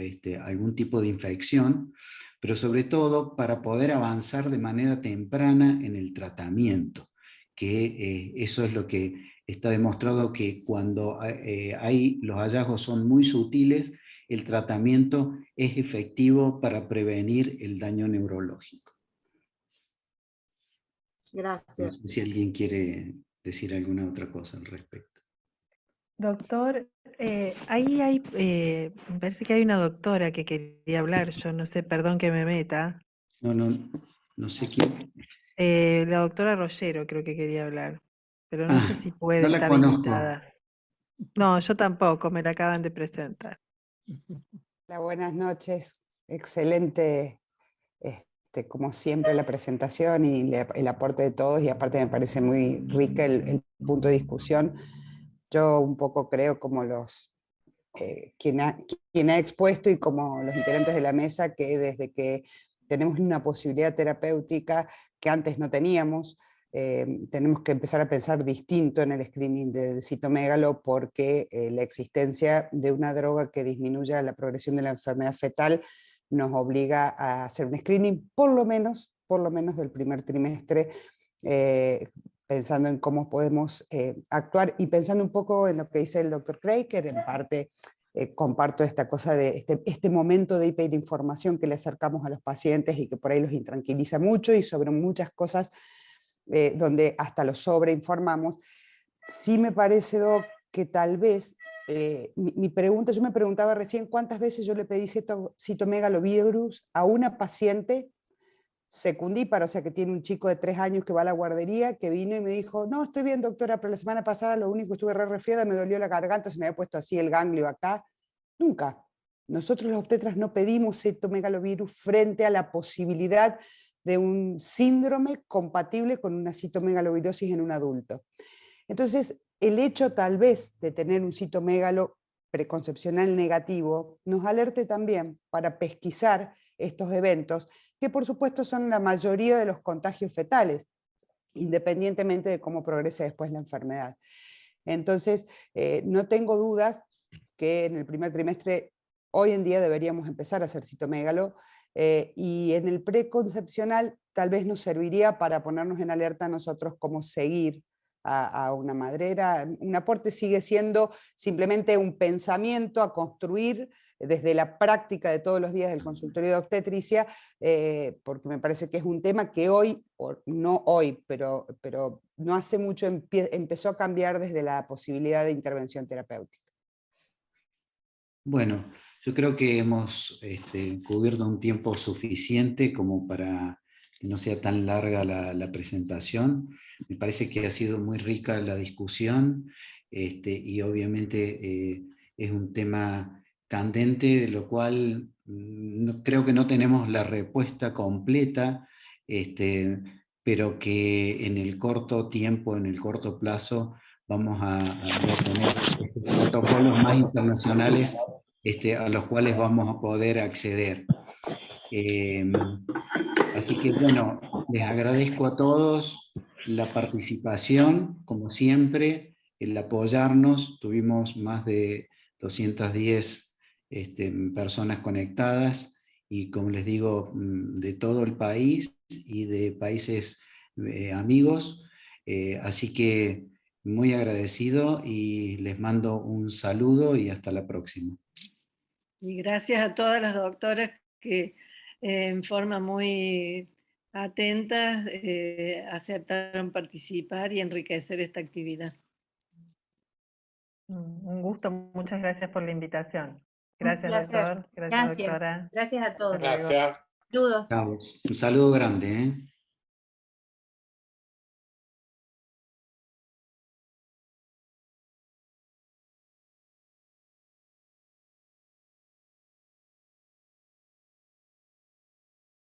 algún tipo de infección, pero sobre todo para poder avanzar de manera temprana en el tratamiento, que eso es lo que está demostrado, que cuando los hallazgos son muy sutiles, el tratamiento es efectivo para prevenir el daño neurológico. Gracias. No sé si alguien quiere decir alguna otra cosa al respecto. Doctor, ahí hay, me parece que hay una doctora que quería hablar, yo no sé, perdón que me meta. No sé quién. La doctora Rollero creo que quería hablar, pero no sé si puede no la estar conozco. habilitada. No, yo tampoco, me la acaban de presentar. Hola, buenas noches. Excelente, como siempre, la presentación y el aporte de todos, y aparte me parece muy rica el punto de discusión. Yo un poco creo como quien ha expuesto y como los integrantes de la mesa, que desde que tenemos una posibilidad terapéutica que antes no teníamos, tenemos que empezar a pensar distinto en el screening del citomegalo, porque la existencia de una droga que disminuya la progresión de la enfermedad fetal nos obliga a hacer un screening por lo menos del primer trimestre, pensando en cómo podemos actuar, y pensando un poco en lo que dice el doctor Kraiker. En parte comparto esta cosa de este momento de hiperinformación que le acercamos a los pacientes y que por ahí los intranquiliza mucho, y sobre muchas cosas donde hasta los sobreinformamos. Sí me parece, Doc, que tal vez, mi pregunta, yo me preguntaba recién cuántas veces yo le pedí citomegalovirus a una paciente secundípara, o sea, que tiene un chico de 3 años que va a la guardería, que vino y me dijo, no, estoy bien, doctora, pero la semana pasada lo único que estuve resfriada, me dolió la garganta, se me había puesto así el ganglio acá. Nunca. Nosotros los obstetras no pedimos citomegalovirus frente a la posibilidad de un síndrome compatible con una citomegalovirosis en un adulto. Entonces, el hecho tal vez de tener un citomegalo preconcepcional negativo nos alerte también para pesquisar estos eventos, que por supuesto son la mayoría de los contagios fetales, independientemente de cómo progrese después la enfermedad. Entonces, no tengo dudas que en el primer trimestre, hoy en día, deberíamos empezar a hacer citomegalo, y en el preconcepcional tal vez nos serviría para ponernos en alerta nosotros cómo seguir a una madrera. Un aporte sigue siendo simplemente un pensamiento a construir desde la práctica de todos los días del consultorio de obstetricia, porque me parece que es un tema que hoy, o no hoy, pero no hace mucho empezó a cambiar desde la posibilidad de intervención terapéutica. Bueno, yo creo que hemos cubierto un tiempo suficiente como para que no sea tan larga la presentación. Me parece que ha sido muy rica la discusión, y obviamente es un tema candente, de lo cual creo que no tenemos la respuesta completa, pero que en el corto tiempo, en el corto plazo, vamos a tener protocolos más internacionales a los cuales vamos a poder acceder. Así que bueno, les agradezco a todos la participación, como siempre, el apoyarnos. Tuvimos más de 210 personas conectadas, y como les digo, de todo el país y de países amigos. Así que muy agradecido, y les mando un saludo y hasta la próxima. Y gracias a todas las doctoras que en forma muy atenta aceptaron participar y enriquecer esta actividad. Un gusto, muchas gracias por la invitación. Gracias, doctor. Gracias, doctora. Gracias a todos. Gracias. Saludos. Un saludo grande.